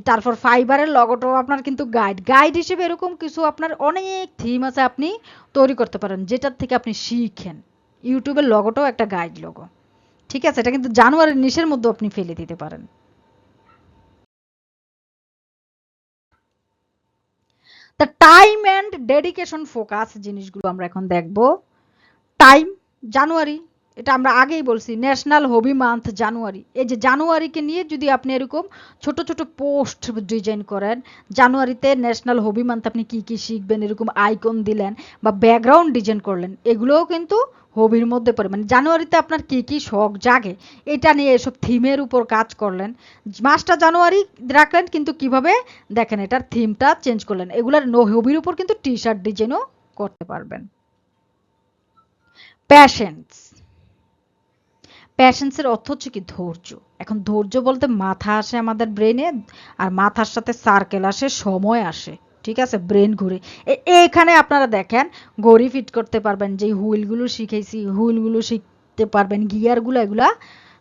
তারপর ফাইবারের লগোটাও আপনার কিন্তু গাইড। গাইড হিসেবে এরকম কিছু আপনার অনেক থিম আছে, আপনি তৈরি করতে পারেন যেটার থেকে আপনি শিখেন। ইউটিউবের লগোটাও একটা গাইড লগো, ঠিক আছে? এটা কিন্তু জানুয়ারির নিশের মধ্যে আপনি ফেলে দিতে পারেন। তা টাইম অ্যান্ড ডেডিকেশন ফোকাস জিনিসগুলো আমরা এখন দেখব। টাইম, জানুয়ারি, এটা আমরা আগেই বলছি ন্যাশনাল হবি মান্থ জানুয়ারি। এই যে জানুয়ারিকে নিয়ে যদি আপনি এরকম ছোট ছোট পোস্ট ডিজাইন করেন, জানুয়ারিতে ন্যাশনাল হবি মান্থ আপনি কি কি শিখবেন এরকম আইকন দিলেন বা ব্যাকগ্রাউন্ড ডিজাইন করলেন, এগুলোও কিন্তু হবির মধ্যে পড়ে। মানে জানুয়ারিতে আপনার কি কি শখ জাগে এটা নিয়ে এসব থিমের উপর কাজ করলেন। মাসটা জানুয়ারি রাখলেন, কিন্তু কিভাবে দেখেন এটার থিমটা চেঞ্জ করলেন, এগুলার হবির উপর কিন্তু টি শার্ট ডিজাইনও করতে পারবেন। প্যাশেন্স, প্যাশেন্সের অর্থ হচ্ছে কি ধৈর্য। এখন ধৈর্য বলতে মাথা আসে আমাদের ব্রেনে, আর মাথার সাথে সার্কেল আসে, সময় আসে, ঠিক আছে? ব্রেন ঘুরে। এখানে আপনারা দেখেন ঘড়ি ফিট করতে পারবেন, যে হুইলগুলো শিখেছি হুইলগুলো শিখতে পারবেন, গিয়ারগুলো এগুলা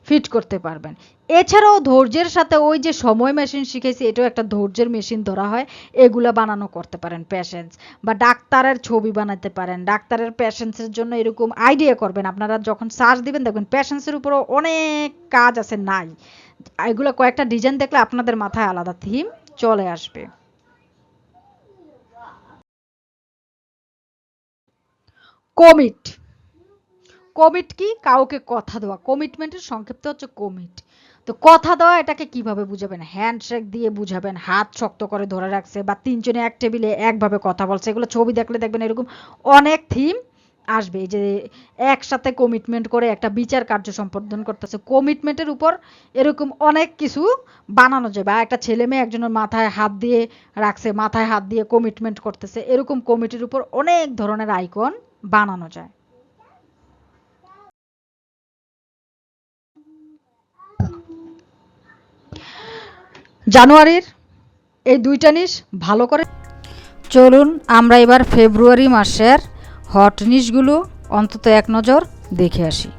ফিট করতে পারবেন। এছাড়াও ধৈর্যের সাথে ওই যে সময় মেশিন শিখেছি, এটাও একটা ধৈর্যের মেশিন ধরা হয়, এগুলা বানানো করতে পারেন প্যাশেন্স। বা ডাক্তারের ছবি বানাতে পারেন, ডাক্তারের প্যাশেন্সের জন্য এরকম আইডিয়া করবেন, আপনারা যখন সার্চ দিবেন দেখবেন প্যাশেন্সের উপরও অনেক কাজ আছে নাই, এগুলো কয়েকটা ডিজাইন দেখলে আপনাদের মাথায় আলাদা থিম চলে আসবে। কমিট, কমিট কি? কাউকে কথা দেওয়া, কমিটমেন্টের সংক্ষিপ্ত হচ্ছে কমিট। তো কথা দেওয়া এটাকে কিভাবে বুঝাবেন? হ্যান্ডশেক দিয়ে বুঝাবেন, হাত শক্ত করে ধরে রাখছে বা তিনজনে এক টেবিলে একভাবে কথা বলছে, এগুলো ছবি দেখলে দেখবেন এরকম অনেক থিম আসবে। এই যে একসাথে কমিটমেন্ট করে একটা বিচার কার্য সম্পাদন করতেছে, কমিটমেন্টের উপর এরকম অনেক কিছু বানানো যায়। বা একটা ছেলে মেয়ে একজনের মাথায় হাত দিয়ে রাখছে, মাথায় হাত দিয়ে কমিটমেন্ট করতেছে, এরকম কমিটির উপর অনেক ধরনের আইকন বানানো যায়। জানুয়ারির এই দুইটা নিশ ভালো করে। চলুন আমরা এবার ফেব্রুয়ারি মাসের হট নিশগুলো অন্তত এক নজর দেখে আসি।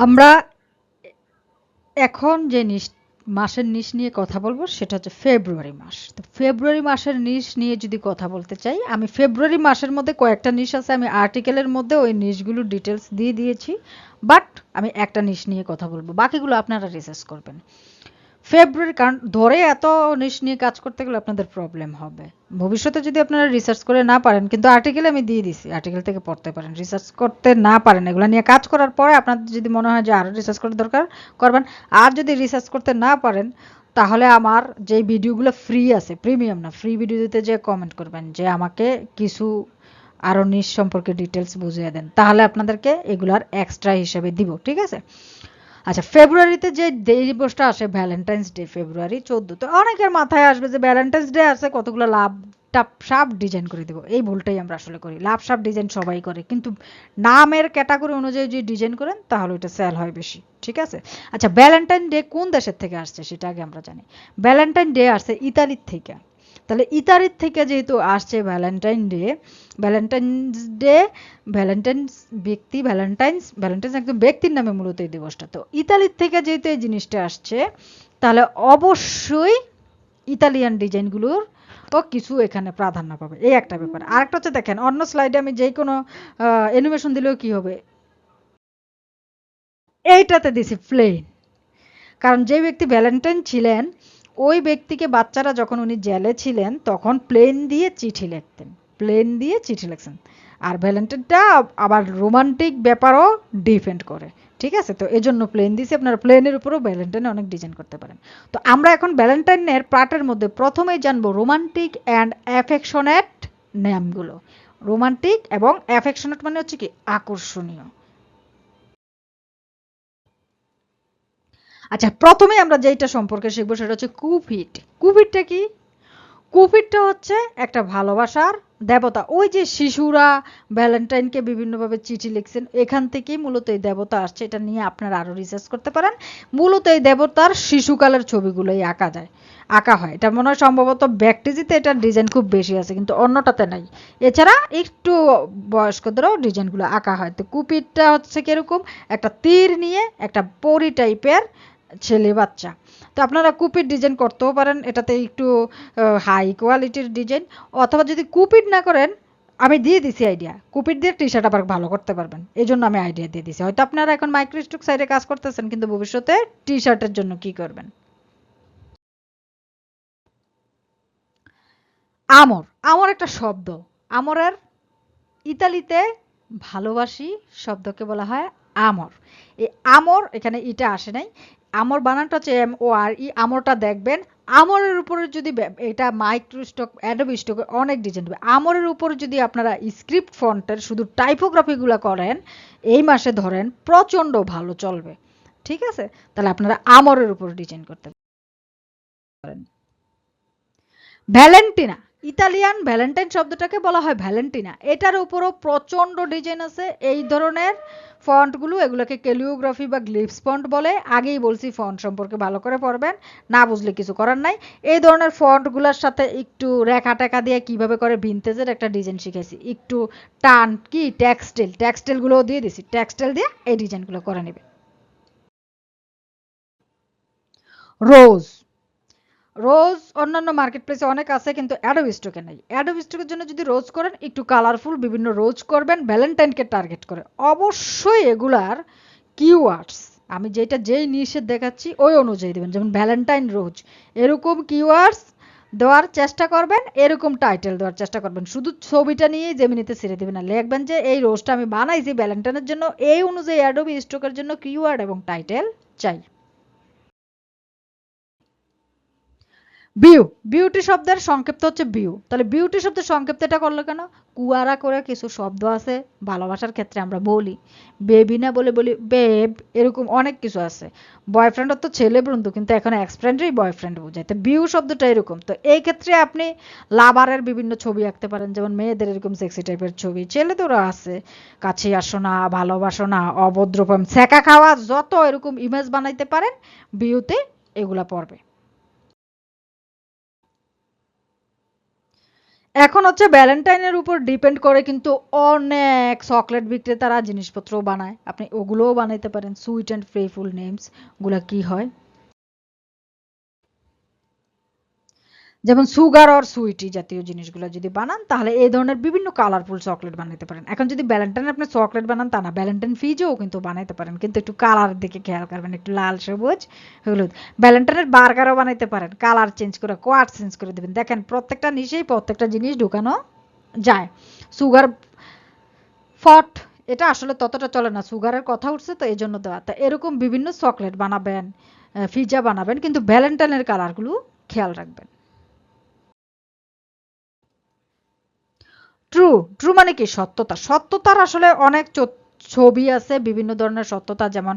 আমরা এখন যে মাসের নিশ নিয়ে কথা বলবো সেটা হচ্ছে ফেব্রুয়ারি মাস। তো ফেব্রুয়ারি মাসের নিশ নিয়ে যদি কথা বলতে চাই, আমি ফেব্রুয়ারি মাসের মধ্যে কয়েকটা নিশ আছে, আমি আর্টিকেলের মধ্যে ওই নিশগুলোর ডিটেলস দিয়ে দিয়েছি, বাট আমি একটা নিশ নিয়ে কথা বলবো, বাকিগুলো আপনারা রিসার্চ করবেন। ফেব্রুয়ারি, কারণ ধরে এত নিশ নিয়ে কাজ করতে গেলে আপনাদের প্রবলেম হবে ভবিষ্যতে যদি আপনারা রিসার্চ করে না পারেন। কিন্তু আর্টিকেল আমি দিয়ে দিছি, আর্টিকেল থেকে পড়তে পারেন। রিসার্চ করতে না পারেন, এগুলো নিয়ে কাজ করার পরে আপনাদের যদি মনে হয় যে আরও রিসার্চ করার দরকার করবেন। আর যদি রিসার্চ করতে না পারেন, তাহলে আমার যে ভিডিওগুলো ফ্রি আছে, প্রিমিয়াম না, ফ্রি ভিডিওতে যে কমেন্ট করবেন যে আমাকে কিছু আরও নিশ সম্পর্কে ডিটেলস বুঝিয়ে দেন, তাহলে আপনাদেরকে এগুলার এক্সট্রা হিসেবে দিব, ঠিক আছে। আচ্ছা, ফেব্রুয়ারিতে যে দিবসটা আসে ভ্যালেন্টাইন্স ডে, ফেব্রুয়ারি 14, তো অনেকের মাথায় আসবে যে ভ্যালেন্টাইন্স ডে আছে, কতগুলো লাভ টাপ সাপ ডিজাইন করে দেবো। এই ভুলটাই আমরা আসলে করি, লাভ সাপ ডিজাইন সবাই করে, কিন্তু নামের ক্যাটাগরি অনুযায়ী যদি ডিজাইন করেন তাহলে ওইটা সেল হয় বেশি, ঠিক আছে। আচ্ছা, ভ্যালেন্টাইন ডে কোন দেশের থেকে আসছে সেটা আগে আমরা জানি। ভ্যালেন্টাইন ডে আসছে ইতালির থেকে। তাহলে ইতালির থেকে যেহেতু আসছে Valentine day, Valentine's day, Valentine's ব্যক্তি, ভ্যালেন্টাইন্স একজন ব্যক্তির নামে মূলত এই দিবসটা। তো ইতালির থেকে যেহেতু এই জিনিসটা আসছে, তাহলে অবশ্যই ইতালিয়ান ডিজাইনগুলোর ও কিছু এখানে প্রাধান্য পাবে, এই একটা ব্যাপার। আরেকটা হচ্ছে দেখেন, অন্য স্লাইডে আমি যে কোনো অ্যানিমেশন দিলেও কি হবে, এইটাতে দিছি প্লেন। কারণ যে ব্যক্তি ভ্যালেন্টাইন ছিলেন, ওই ব্যক্তিকে বাচ্চারা যখন উনি জেলে ছিলেন তখন প্লেন দিয়ে চিঠি লিখতেন, প্লেন দিয়ে চিঠি লিখছেন। আর ভ্যালেন্টাইনটা আবার রোমান্টিক ব্যাপারও ডিপেন্ড করে, ঠিক আছে। তো এই জন্য প্লেন দিয়েছি, আপনারা প্লেনের উপরেও ভ্যালেন্টাইনে অনেক ডিজাইন করতে পারেন। তো আমরা এখন ভ্যালেন্টাইনের পার্টের মধ্যে প্রথমেই জানবো রোমান্টিক অ্যান্ড অ্যাফেকশনেট নামগুলো। রোমান্টিক এবং অ্যাফেকশনেট মানে হচ্ছে কি আকর্ষণীয়। আচ্ছা, প্রথমে আমরা যেটা সম্পর্কে শিখবো সেটা হচ্ছে কুপিড। কুপিডটা কি? কুপিডটা হচ্ছে একটা ভালোবাসার দেবতা। ওই যে শিশুরা ভ্যালেন্টাইনকে বিভিন্নভাবে চিঠি লিখছেন, এখান থেকেই মূলত এই দেবতা আসছে। এটা নিয়ে আপনারা আরো রিসার্চ করতে পারেন। মূলত এই দেবতার শিশুকালের ছবিগুলোই আঁকা হয়। এটা মনে হয় সম্ভবত ব্যাকটিজিতে এটার ডিজাইন খুব বেশি আছে, কিন্তু অন্যটাতে নাই। এছাড়া একটু বয়স্কদেরও ডিজাইনগুলো আঁকা হয়। তো কুপিডটা হচ্ছে কিরকম, একটা তীর নিয়ে একটা পরি টাইপের ছেলে বাচ্চা। তো আপনারা কুপির ডিজাইন করতেও পারেন, এটাতে একটু হাই কোয়ালিটির ডিজাইন। অথবা যদি কুপিড না করেন, আমি দিয়ে দিছি আইডিয়া, কুপিড দিয়ে টি শার্ট আবার ভালো করতে পারবেন, এই জন্য আমি আইডিয়া দিয়ে দিছি। হয়তো আপনারা এখন মাইক্রোস্টক সাইডে কাজ করতেছেন, কিন্তু ভবিষ্যতে টি শার্টের জন্য কি করবেন। আমর, আমর একটা শব্দ। আমরের ইতালিতে ভালোবাসি শব্দকে বলা হয় আমর। এই আমর এখানে ইটা আসে নাই, আমর বানানটা হচ্ছে MORE। আমরটা দেখবেন, আমরের উপরে যদি এটা মাইক্রোস্টক অ্যাডোবি স্টকে অনেক ডিজাইন হবে। আমরের উপরে যদি আপনারা স্ক্রিপ্ট ফন্টের শুধু টাইপোগ্রাফিগুলো করেন, এই মাসে ধরেন প্রচণ্ড ভালো চলবে, ঠিক আছে। তাহলে আপনারা আমরের উপর ডিজাইন করতে পারেন। ভ্যালেন্টিনা, ইতালিয়ান ভ্যালেন্টাইন শব্দটাকে বলা হয় ভ্যালেন্টিনা। এটার উপরও প্রচণ্ড ডিজাইন আছে। এই ধরনের ফন্টগুলো, এগুলোকে ক্যালিওগ্রাফি বা গ্লিপস ফন্ট বলে। আগেই বলছি ফন্ট সম্পর্কে ভালো করে পড়বেন, না বুঝলে কিছু করার নাই। এই ধরনের ফন্টগুলোর সাথে একটু রেখা টেকা দিয়ে কিভাবে করে ভিনটেজের একটা ডিজাইন শিখেছি। একটু টান কি টেক্সটাইলগুলোও দিয়ে দিছি, টেক্সটাইল দিয়ে এই ডিজাইনগুলো করে নেবে। রোজ, রোজ অন্যান্য মার্কেট প্লেসে অনেক আছে, কিন্তু অ্যাডোবি স্টকে নেই। অ্যাডোবি স্টকের জন্য যদি রোজ করেন, একটু কালারফুল বিভিন্ন রোজ করবেন, ভ্যালেন্টাইনকে টার্গেট করে। অবশ্যই এগুলার কিওয়ার্ডস আমি যেই নিশে দেখাচ্ছি ওই অনুযায়ী দেবেন। যেমন ভ্যালেন্টাইন রোজ, এরকম কিওয়ার্ডস দেওয়ার চেষ্টা করবেন, এরকম টাইটেল দেওয়ার চেষ্টা করবেন। শুধু ছবিটা নিয়ে জেমিনিতে ছেড়ে দেবেন না, লিখবেন যে এই রোজটা আমি বানাইছি ভ্যালেন্টাইনের জন্য, এই অনুযায়ী অ্যাডোবি স্টকের জন্য কিওয়ার্ড এবং টাইটেল চাই। বিউ, বিউটি শব্দের সংক্ষিপ্ত হচ্ছে বিউ। তাহলে বিউটি শব্দের সংক্ষিপ্ত এটা করলো কেন? কুয়ারা করে কিছু শব্দ আছে ভালোবাসার ক্ষেত্রে আমরা বলি, বেবি না বলে বলি বেব, এরকম অনেক কিছু আছে। বয়ফ্রেন্ডের তো ছেলে বন্ধু, কিন্তু এখন এক্স ফ্রেন্ডই বয়ফ্রেন্ড বোঝায়। তো বিউ শব্দটা এরকম। তো এই ক্ষেত্রে আপনি লাভারের বিভিন্ন ছবি আঁকতে পারেন, যেমন মেয়েদের এরকম সেক্সি টাইপের ছবি, ছেলেদেরও আছে, কাছে আসো না, ভালোবাসো না, অভদ্রপম, ছ্যাঁকা খাওয়া, যত এরকম ইমেজ বানাইতে পারেন বিউতে, এগুলা পড়বে। এখন হচ্ছে ভ্যালেন্টাইনের উপর ডিপেন্ড করে, কিন্তু অনেক চকলেট বিক্রেতারা জিনিসপত্র বানায়, আপনি ওগুলোও বানাইতে পারেন। সুইট অ্যান্ড প্লেফুল নেমস গুলা কি হয়, যেমন সুগার অর সুইটি জাতীয় জিনিসগুলো যদি বানান, তাহলে এই ধরনের বিভিন্ন কালারফুল চকলেট বানাইতে পারেন। এখন যদি ভ্যালেন্টাইন আপনি চকলেট বানান তা না, ভ্যালেন্টাইন ফিজও কিন্তু বানাইতে পারেন, কিন্তু একটু কালারের দিকে খেয়াল করবেন, একটু লাল সবুজ হলুদ। ভ্যালেন্টাইনের বার্গারও বানাইতে পারেন, কালার চেঞ্জ করে কোয়ার্ট চেঞ্জ করে দেবেন। দেখেন প্রত্যেকটা নিচেই প্রত্যেকটা জিনিস ঢুকানো যায়। সুগার ফট, এটা আসলে ততটা চলে না, সুগারের কথা উঠছে তো এই জন্য দেওয়া। তা এরকম বিভিন্ন চকলেট বানাবেন, পিৎজা বানাবেন, কিন্তু ভ্যালেন্টাইনের কালারগুলো খেয়াল রাখবেন। ট্রু, ট্রু মানে কি সত্যতা। সত্যতার আসলে অনেক ছবি আছে বিভিন্ন ধরনের সত্যতা, যেমন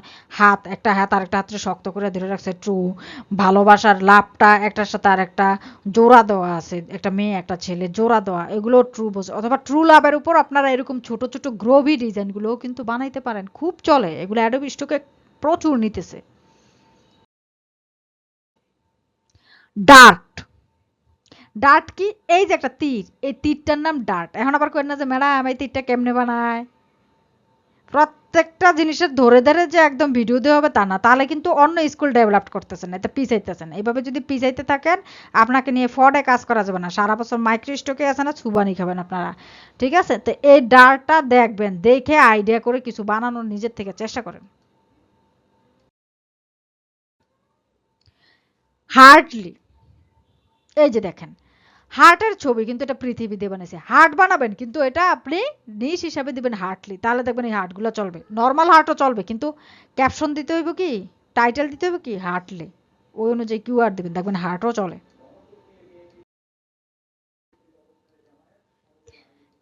একটা হাত আরেকটা হাতে শক্ত করে ধরে রাখছে, ট্রু। ভালোবাসার লাভটা একটার সাথে আরেকটা জোড়া দেওয়া আছে, একটা মেয়ে একটা ছেলে জোড়া দেওয়া, এগুলো ট্রু বোঝে। অথবা ট্রু লাভের উপর আপনারা এরকম ছোট ছোট গ্রোভি ডিজাইনগুলোও কিন্তু বানাইতে পারেন, খুব চলে এগুলো, অ্যাডোবি স্টকে প্রচুর নিতেছে। ডার্ট, ডার্ট কি? এই যে একটা তীর, এই তীরটার নাম ডার্ট। এখন আবার কই না যে ম্যাডাম এই তীরটা কেমনে বানায়, প্রত্যেকটা জিনিসের ধরে ধরে যে একদম ভিডিও দেওয়া হবে তা না, তাহলে কিন্তু অন্য স্কুল ডেভেলপ করতেছেন, এটা পিছাইতেছেন। এইভাবে যদি পিছাইতে থাকেন আপনাকে নিয়ে ফডে কাজ করা যাবে না, সারা বছর মাইক্রো স্টকে আছে না, ছুবানি খাবেন আপনারা। ঠিক আছে, তো এই ডার্টটা দেখবেন, দেখে আইডিয়া করে কিছু বানানোর নিজের থেকে চেষ্টা করেন। হার্ডলি, এই যে দেখেন হার্টের ছবি, কিন্তু এটা পৃথিবী দিয়ে বানিয়েছে। হার্ট বানাবেন কিন্তু এটা আপনি নিশ হিসাবে দিবেন হার্টলি, তাহলে দেখবেন এই হার্টগুলো চলবে। নর্মাল হার্টও চলবে, কিন্তু ক্যাপশন দিতে হইব কি, টাইটেল দিতে হইব কি হার্টলি, ওই অনুযায়ী কিউআর দিবেন, দেখবেন হার্টও চলে।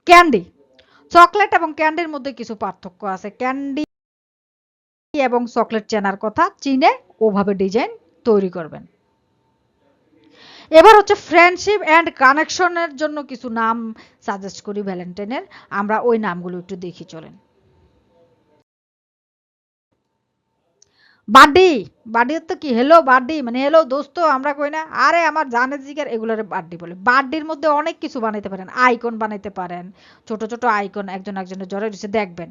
ক্যান্ডি, চকলেট এবং ক্যান্ডির মধ্যে কিছু পার্থক্য আছে। ক্যান্ডি এবং চকলেট চেনার কথা, চিনে ওভাবে ডিজাইন তৈরি করবেন। এবার হচ্ছে ফ্রেন্ডশিপ অ্যান্ড কানেকশনের জন্য কিছু নাম সাজেস্ট করি ভ্যালেন্টাইনের, আমরা ওই নামগুলো একটু দেখি চলেন। বাডি, বাডি তো কি হ্যালো বাডি মানে হ্যালো দোস্ত আমরা কই না, আরে আমার জানের জিগার, এগুলোর বাড্ডি বলে। বাড্ডির মধ্যে অনেক কিছু বানাইতে পারেন, আইকন বানাইতে পারেন, ছোট ছোট আইকন একজন একজনের জড়ে দিচ্ছে দেখবেন,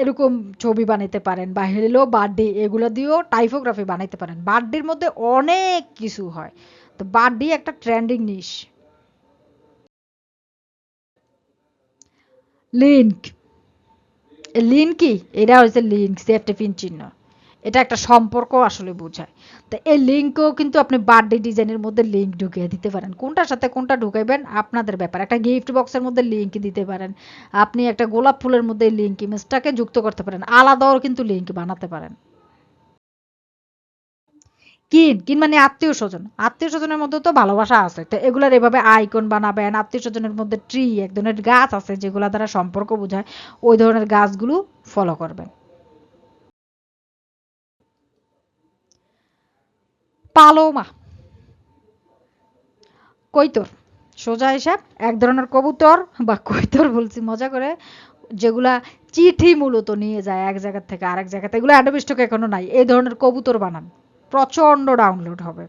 এরকম ছবি বানাইতে পারেন, বা হ্যালো বাড্ডি এগুলো দিয়েও টাইপোগ্রাফি বানাইতে পারেন। বাড্ডির মধ্যে অনেক কিছু হয়, তো বাড্ডি একটা ট্রেন্ডিং নিশ। লিঙ্ক, লিঙ্ক কি? এটা হচ্ছে লিঙ্ক, সেফটি পিন চিহ্ন, এটা একটা সম্পর্ক আসলে বোঝায়। তো এই লিঙ্কও কিন্তু আপনি বার্থডে ডিজাইনের মধ্যে লিঙ্ক ঢুকিয়ে দিতে পারেন, কোনটার সাথে কোনটা ঢুকাইবেন আপনাদের ব্যাপার। একটা গিফট বক্সের মধ্যে লিঙ্ক দিতে পারেন, আপনি একটা গোলাপ ফুলের মধ্যে লিঙ্ক ইমেজটাকে যুক্ত করতে পারেন, আলাদাও কিন্তু লিঙ্ক বানাতে পারেন। কিন, কিন মানে আত্মীয় স্বজন, আত্মীয় স্বজনের মধ্যে তো ভালোবাসা আছে, তো এগুলার এভাবে আইকন বানাবেন। আত্মীয় স্বজনের মধ্যে ট্রি, এক ধরনের গাছ আছে যেগুলা দ্বারা সম্পর্ক বোঝায়, ওই ধরনের গাছগুলো ফলো করবেন। পালোমা, কৈতর, সোজা হিসাব এক ধরনের কবুতর বা কৈতর বলছি মজা করে, যেগুলা চিঠি মূলত নিয়ে যায় এক জায়গা থেকে আরেক জায়গাতে, এগুলো অ্যাডোবি স্টকে এখনো নাই। এই ধরনের কবুতর বানান, প্রচন্ড ডাউনলোড হবে,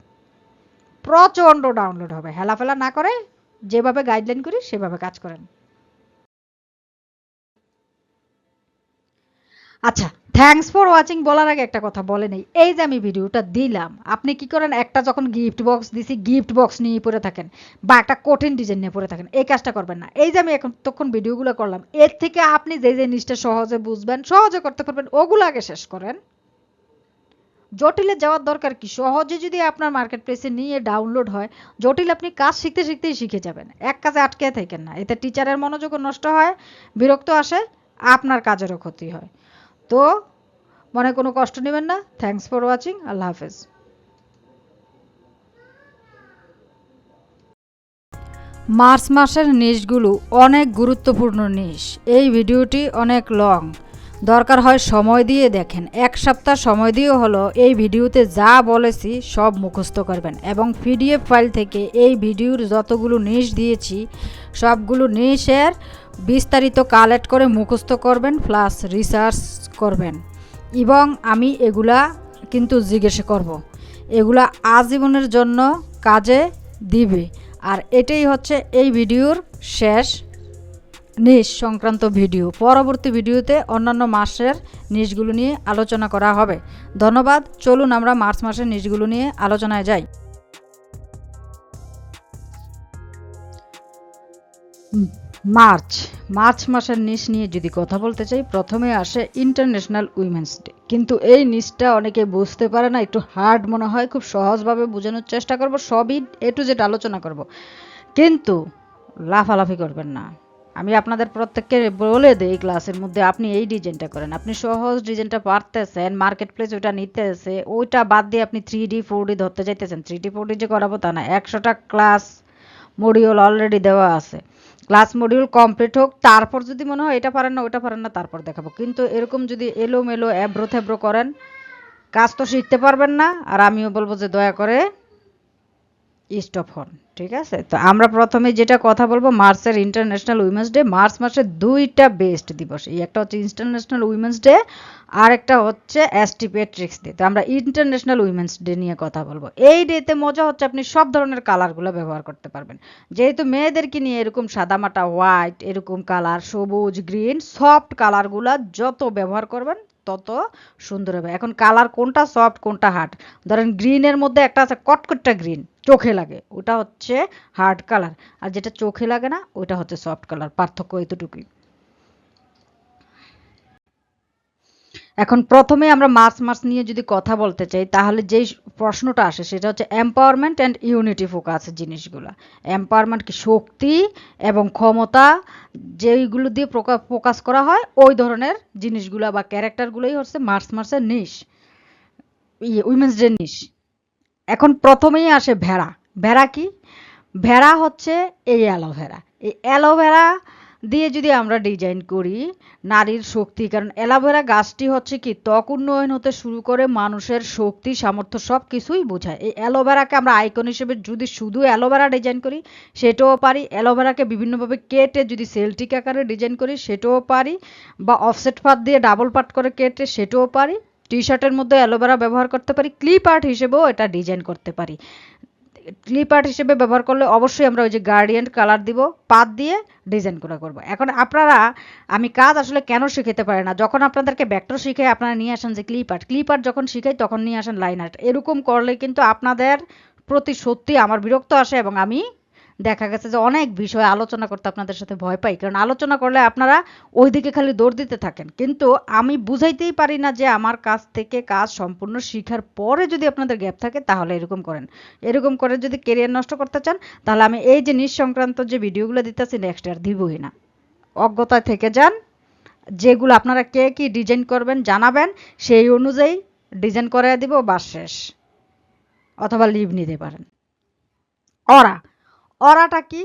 প্রচন্ড ডাউনলোড হবে। হেলাফেলা না করে যেভাবে গাইডলাইন করি সেভাবে কাজ করেন। আচ্ছা, থ্যাঙ্কস ফর ওয়াচিং বলার আগে একটা কথা বলে নেই, এই যে আমি ভিডিওটা দিলাম, আপনি কি করেন, একটা যখন গিফট বক্স দিছি গিফট বক্স নিয়ে পড়ে থাকেন, বা একটা কঠিন ডিজাইন নিয়ে পড়ে থাকেন, এই কাজটা করবেন না। এই যে আমি এখন তখন ভিডিওগুলো করলাম, এর থেকে আপনি যে জিনিসটা সহজে বুঝবেন, সহজে করতে পারবেন, ওগুলো আগে শেষ করেন। জটিলে যাওয়ার দরকার কি, সহজে যদি আপনার মার্কেট প্লেসে নিয়ে ডাউনলোড হয়, জটিল আপনি কাজ শিখতে শিখতেই শিখে যাবেন, এক কাজে আটকে থাকেন না। এতে টিচারের মনোযোগও নষ্ট হয়, বিরক্ত আসে, আপনার কাজেরও ক্ষতি হয়। তো মনে কোনো কষ্ট নেবেন না। থ্যাঙ্কস ফর ওয়াচিং, আল্লাহ হাফেজ। মার্চ মাসের নিশগুলো অনেক গুরুত্বপূর্ণ নিশ, এই ভিডিওটি অনেক লং, দরকার হয় সময় দিয়ে দেখেন। এক সপ্তাহ সময় দিয়েও হলো এই ভিডিওতে যা বলেছি সব মুখস্থ করবেন, এবং পিডিএফ ফাইল থেকে এই ভিডিওর যতগুলো নিশ দিয়েছি সবগুলো নিশের বিস্তারিত কালেক্ট করে মুখস্থ করবেন, প্লাস রিসার্চ করবেন। এবং আমি এগুলা কিন্তু জিজ্ঞেস করব, এগুলা আজীবনের জন্য কাজে দিবে। আর এটাই হচ্ছে এই ভিডিওর শেষ নিশ সংক্রান্ত ভিডিও। পরবর্তী ভিডিওতে অন্যান্য মাসের নিশগুলো নিয়ে আলোচনা করা হবে। ধন্যবাদ। চলুন আমরা মার্চ মাসের নিশগুলো নিয়ে আলোচনায় যাই। মার্চ, মার্চ মাসের নিশ নিয়ে যদি কথা বলতে চাই, প্রথমে আসে ইন্টারন্যাশনাল উইমেন্স ডে। কিন্তু এই নিশটা অনেকে বুঝতে পারে না, একটু হার্ড মনে হয়, খুব সহজভাবে বোঝানোর চেষ্টা করব, সবই এ টু জেড আলোচনা করব, কিন্তু লাফালাফি করবেন না। আমি আপনাদের প্রত্যেককে বলে দেই ক্লাসের মধ্যে, আপনি এই ডিজাইনটা করেন, আপনি সহজ ডিজাইনটা পারতেছেন, মার্কেট প্লেস ওইটা নিতেছে, ওইটা বাদ দিয়ে আপনি 3D 4D ধরতে যাইতেছেন। 3D 4D যে করাবো তা না, 100টা ক্লাস মডিউল অলরেডি দেওয়া আছে, ক্লাস মডিউল কমপ্লিট হোক, তারপর যদি মনে হয় এটা পারেন না ওটা পারেন না তারপর দেখাবো। কিন্তু এরকম যদি এলোমেলো এবড়ো থেবড়ো করেন কাজ তো শিখতে পারবেন না, আর আমিও বলবো যে দয়া করে স্টপ হন। ঠিক আছে, তো আমরা প্রথমে যেটা কথা বলবো মার্চের ইন্টারন্যাশনাল উইমেন্স ডে। মার্চ মাসের দুইটা বেস্ট দিবস, এই একটা হচ্ছে ইন্টারন্যাশনাল উইমেন্স ডে আর একটা হচ্ছে এসটি পেট্রিক্স ডে। তো আমরা ইন্টারন্যাশনাল উইমেন্স ডে নিয়ে কথা বলবো। এই ডেতে মজা হচ্ছে আপনি সব ধরনের কালারগুলো ব্যবহার করতে পারবেন। যেহেতু মেয়েদেরকে নিয়ে এরকম সাদামাটা হোয়াইট, এরকম কালার সবুজ গ্রিন সফট কালারগুলা যত ব্যবহার করবেন তত সুন্দর হবে। এখন কালার কোনটা সফট কোনটা হার্ড, ধরেন গ্রিনের মধ্যে একটা আছে কটকটটা গ্রিন, চোখে লাগে, ওটা হচ্ছে হার্ড কালার, আর যেটা চোখে লাগে না ওইটা হচ্ছে সফট কালার, পার্থক্য এতটুকুই। এখন প্রথমে আমরা মার্চ মাস নিয়ে যদি কথা বলতে চাই তাহলে যেই প্রশ্নটা আসে সেটা হচ্ছে এম্পাওয়ারমেন্ট অ্যান্ড ইউনিটি ফোকাস জিনিসগুলো। এম্পাওয়ারমেন্ট কি শক্তি এবং ক্ষমতা, যেইগুলো দিয়ে ফোকাস করা হয় ওই ধরনের জিনিসগুলো বা ক্যারেক্টারগুলোই হচ্ছে মার্চ মাসের নিশ, উইমেন্স ডে নিশ। এখন প্রথমেই আসে ভেড়া। ভেড়া কি? ভেড়া হচ্ছে এই অ্যালোভেরা। এই অ্যালোভেরা দিয়ে যদি আমরা ডিজাইন করি নারীর শক্তি, কারণ অ্যালোভেরা গাছটি হচ্ছে কি ত্বক উন্নয়ন হতে শুরু করে মানুষের শক্তি সামর্থ্য সব কিছুই বোঝায়। এই অ্যালোভেরাকে আমরা আইকন হিসেবে যদি শুধু অ্যালোভেরা ডিজাইন করি সেটাও পারি, অ্যালোভেরাকে বিভিন্নভাবে কেটে যদি সেলটিক আকারে ডিজাইন করি সেটাও পারি, বা অফসেট পাত দিয়ে ডাবল পাট করে কেটে সেটাও পারি। টি শার্টের মধ্যে অ্যালোভেরা ব্যবহার করতে পারি, ক্লিপ আর্ট হিসেবেও এটা ডিজাইন করতে পারি। ক্লিপ আর্ট হিসেবে ব্যবহার করলে অবশ্যই আমরা ওই যে গার্ডিয়ান কালার দিব, পাত দিয়ে ডিজাইন করে করব। এখন আপনারা, আমি কাজ আসলে কেন শিখাতে পারি না, যখন আপনাদেরকে ভেক্টর শিখাই আপনারা নিয়ে আসেন যে ক্লিপ আর্ট, ক্লিপ আর্ট যখন শিখাই তখন নিয়ে আসেন লাইন আর্ট। এরকম করলে কিন্তু আপনাদের প্রতি সত্যি আমার বিরক্ত আসে এবং আমি দেখা গেছে যে অনেক বিষয়ে আলোচনা করতে আপনাদের সাথে ভয় পাই, কারণ আলোচনা করলে আপনারা ওইদিকে খালি দৌড় দিতে থাকেন, কিন্তু আমি বুঝাইতেই পারি না যে আমার কাছ থেকে কাজ সম্পূর্ণ শিখার পরে যদি আপনাদের গ্যাপ থাকে তাহলে এরকম করেন। এরকম করে যদি কেরিয়ার নষ্ট করতে চান তাহলে আমি এই যে নিজ সংক্রান্ত যে ভিডিওগুলো দিতেছি নেক্সট আর দিবই না। অজ্ঞতায় থেকে যান, যেগুলো আপনারা কে কি ডিজাইন করবেন জানাবেন, সেই অনুযায়ী ডিজাইন করে দিব, বাস শেষ। অথবা লিভ নিতে পারেন। অরা, অরাটা কি?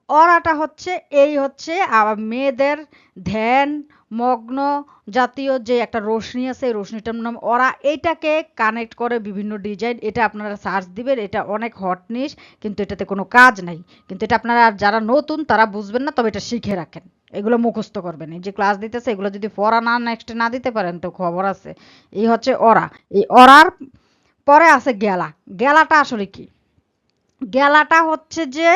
অরাটা হচ্ছে এই হচ্ছে মেয়েদের ধ্যান মগ্ন জাতীয় যে একটা রশ্মি আছে, এই রশ্মিটার নাম অরা। এইটাকে কানেক্ট করে বিভিন্ন ডিজাইন, এটা আপনারা সার্চ দিবেন, এটা অনেক হটনিস, কিন্তু এটাতে কোনো কাজ নাই। কিন্তু এটা আপনারা যারা নতুন তারা বুঝবেন না, তবে এটা শিখে রাখেন, এগুলো মুখস্থ করবেন। এই যে ক্লাস দিতেছে এগুলো যদি পড়া না নেক্সট না দিতে পারেন তো খবর আছে। এই হচ্ছে অরা। এই অরার পরে আছে গেলা। গেলাটা আসলে কি? গেলাটা হচ্ছে যে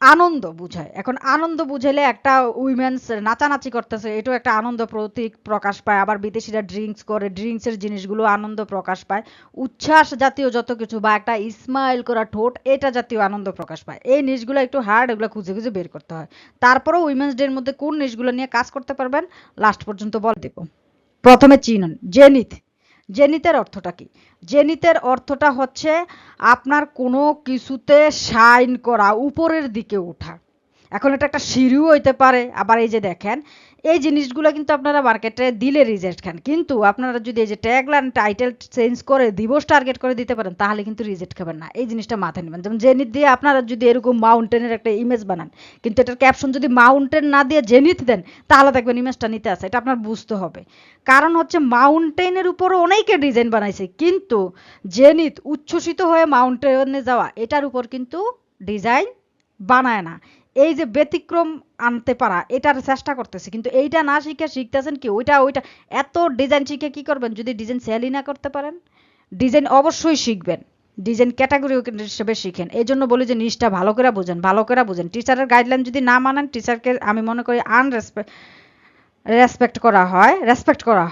আনন্দ বুঝায়। এখন আনন্দ বুঝাইলে একটা উইমেন্স নাচানাচি করতেছে, এটাও একটা আনন্দ প্রতীক প্রকাশ পায়। আবার বিদেশিরা ড্রিঙ্কস করে, ড্রিঙ্কসের জিনিসগুলো আনন্দ প্রকাশ পায়। উচ্ছ্বাস জাতীয় যত কিছু বা একটা স্মাইল করা ঠোঁট, এটা জাতীয় আনন্দ প্রকাশ পায়। এই জিনিসগুলো একটু হার্ড, এগুলো খুঁজে খুঁজে বের করতে হয়। তারপরেও উইমেন্স ডে এর মধ্যে কোন জিনিসগুলো নিয়ে কাজ করতে পারবেন লাস্ট পর্যন্ত বল দেব। প্রথমে চিনুন জেনিথ। জেনিথের অর্থটা কি? জেনিথের অর্থটা হচ্ছে আপনার কোনো কিছুতে শাইন করা, উপরের দিকে ওঠা। এখন এটা একটা সিঁড়িও হইতে পারে। আবার এই যে দেখেন এই জিনিসগুলো কিন্তু আপনারা মার্কেটে দিলে রিজেক্ট খান, কিন্তু আপনারা যদি এই যে ট্যাগলাইন টাইটেল চেঞ্জ করে দিবস টার্গেট করে দিতে পারেন তাহলে কিন্তু রিজেক্ট খাবেন না। এই জিনিসটা মাথায় নেবেন। যেমন জেনিথ দিয়ে আপনারা যদি এরকম মাউন্টেনের একটা ইমেজ বানান, কিন্তু এটার ক্যাপশন যদি মাউন্টেন না দিয়ে জেনিথ দেন তাহলে দেখবেন ইমেজটা নিতে আসে। এটা আপনার বুঝতে হবে। কারণ হচ্ছে মাউন্টেনের উপরও অনেকে ডিজাইন বানাইছে, কিন্তু জেনিথ উচ্ছ্বসিত হয়ে মাউন্টেনে যাওয়া এটার উপর কিন্তু ডিজাইন বানায় না। এই যে ব্যতিক্রম আনতে পারা এটার চেষ্টা করতেছে, কিন্তু এইটা না শিখে শিখতেছেন কি ওইটা ওইটা। এত ডিজাইন শিখে কি করবেন যদি ডিজাইন সেলই না করতে পারেন? ডিজাইন অবশ্যই শিখবেন, ডিজাইন ক্যাটাগরি হিসেবে শিখেন। এই জন্য বলি যে নিচটা ভালো করে বুঝেন, ভালো করে বুঝেন। টিচারের গাইডলাইন যদি না মানেন টিচারকে আমি মনে করি রেসপেক্ট করা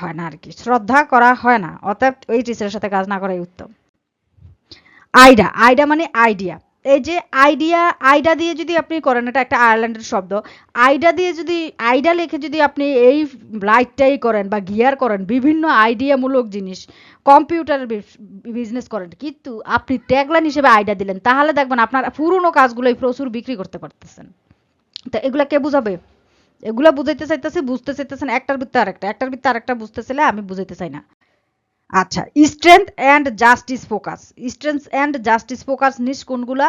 হয় না আর কি, শ্রদ্ধা করা হয় না। অতএব ওই টিচারের সাথে কাজ না করাই উত্তম। আইডা, আইডা মানে আইডিয়া। এই যে আইডিয়া, আইডা দিয়ে যদি আপনি করেন, এটা একটা আয়ারল্যান্ডের শব্দ। আইডা দিয়ে যদি, আইডা লিখে যদি আপনি এই লাইটটাই করেন বা গিয়ার করেন, বিভিন্ন আইডিয়ামূলক জিনিস, কম্পিউটারের বিজনেস করেন, কিন্তু আপনি ট্যাগলাইন হিসেবে আইডা দিলেন, তাহলে দেখবেন আপনার পুরনো কাজগুলোই প্রচুর বিক্রি করতে পারতেছেন। তো এগুলা কে বুঝাবে? এগুলা বুঝাইতে চাইতেছি, বুঝতে চাইতেছেন একটার ভিত্তি আরেকটা, একটার ভিত্তি আরেকটা বুঝতে চাইলে আমি বুঝাইতে চাই না। আচ্ছা, strength and justice focus. Strength and justice focus niche কোনগুলা?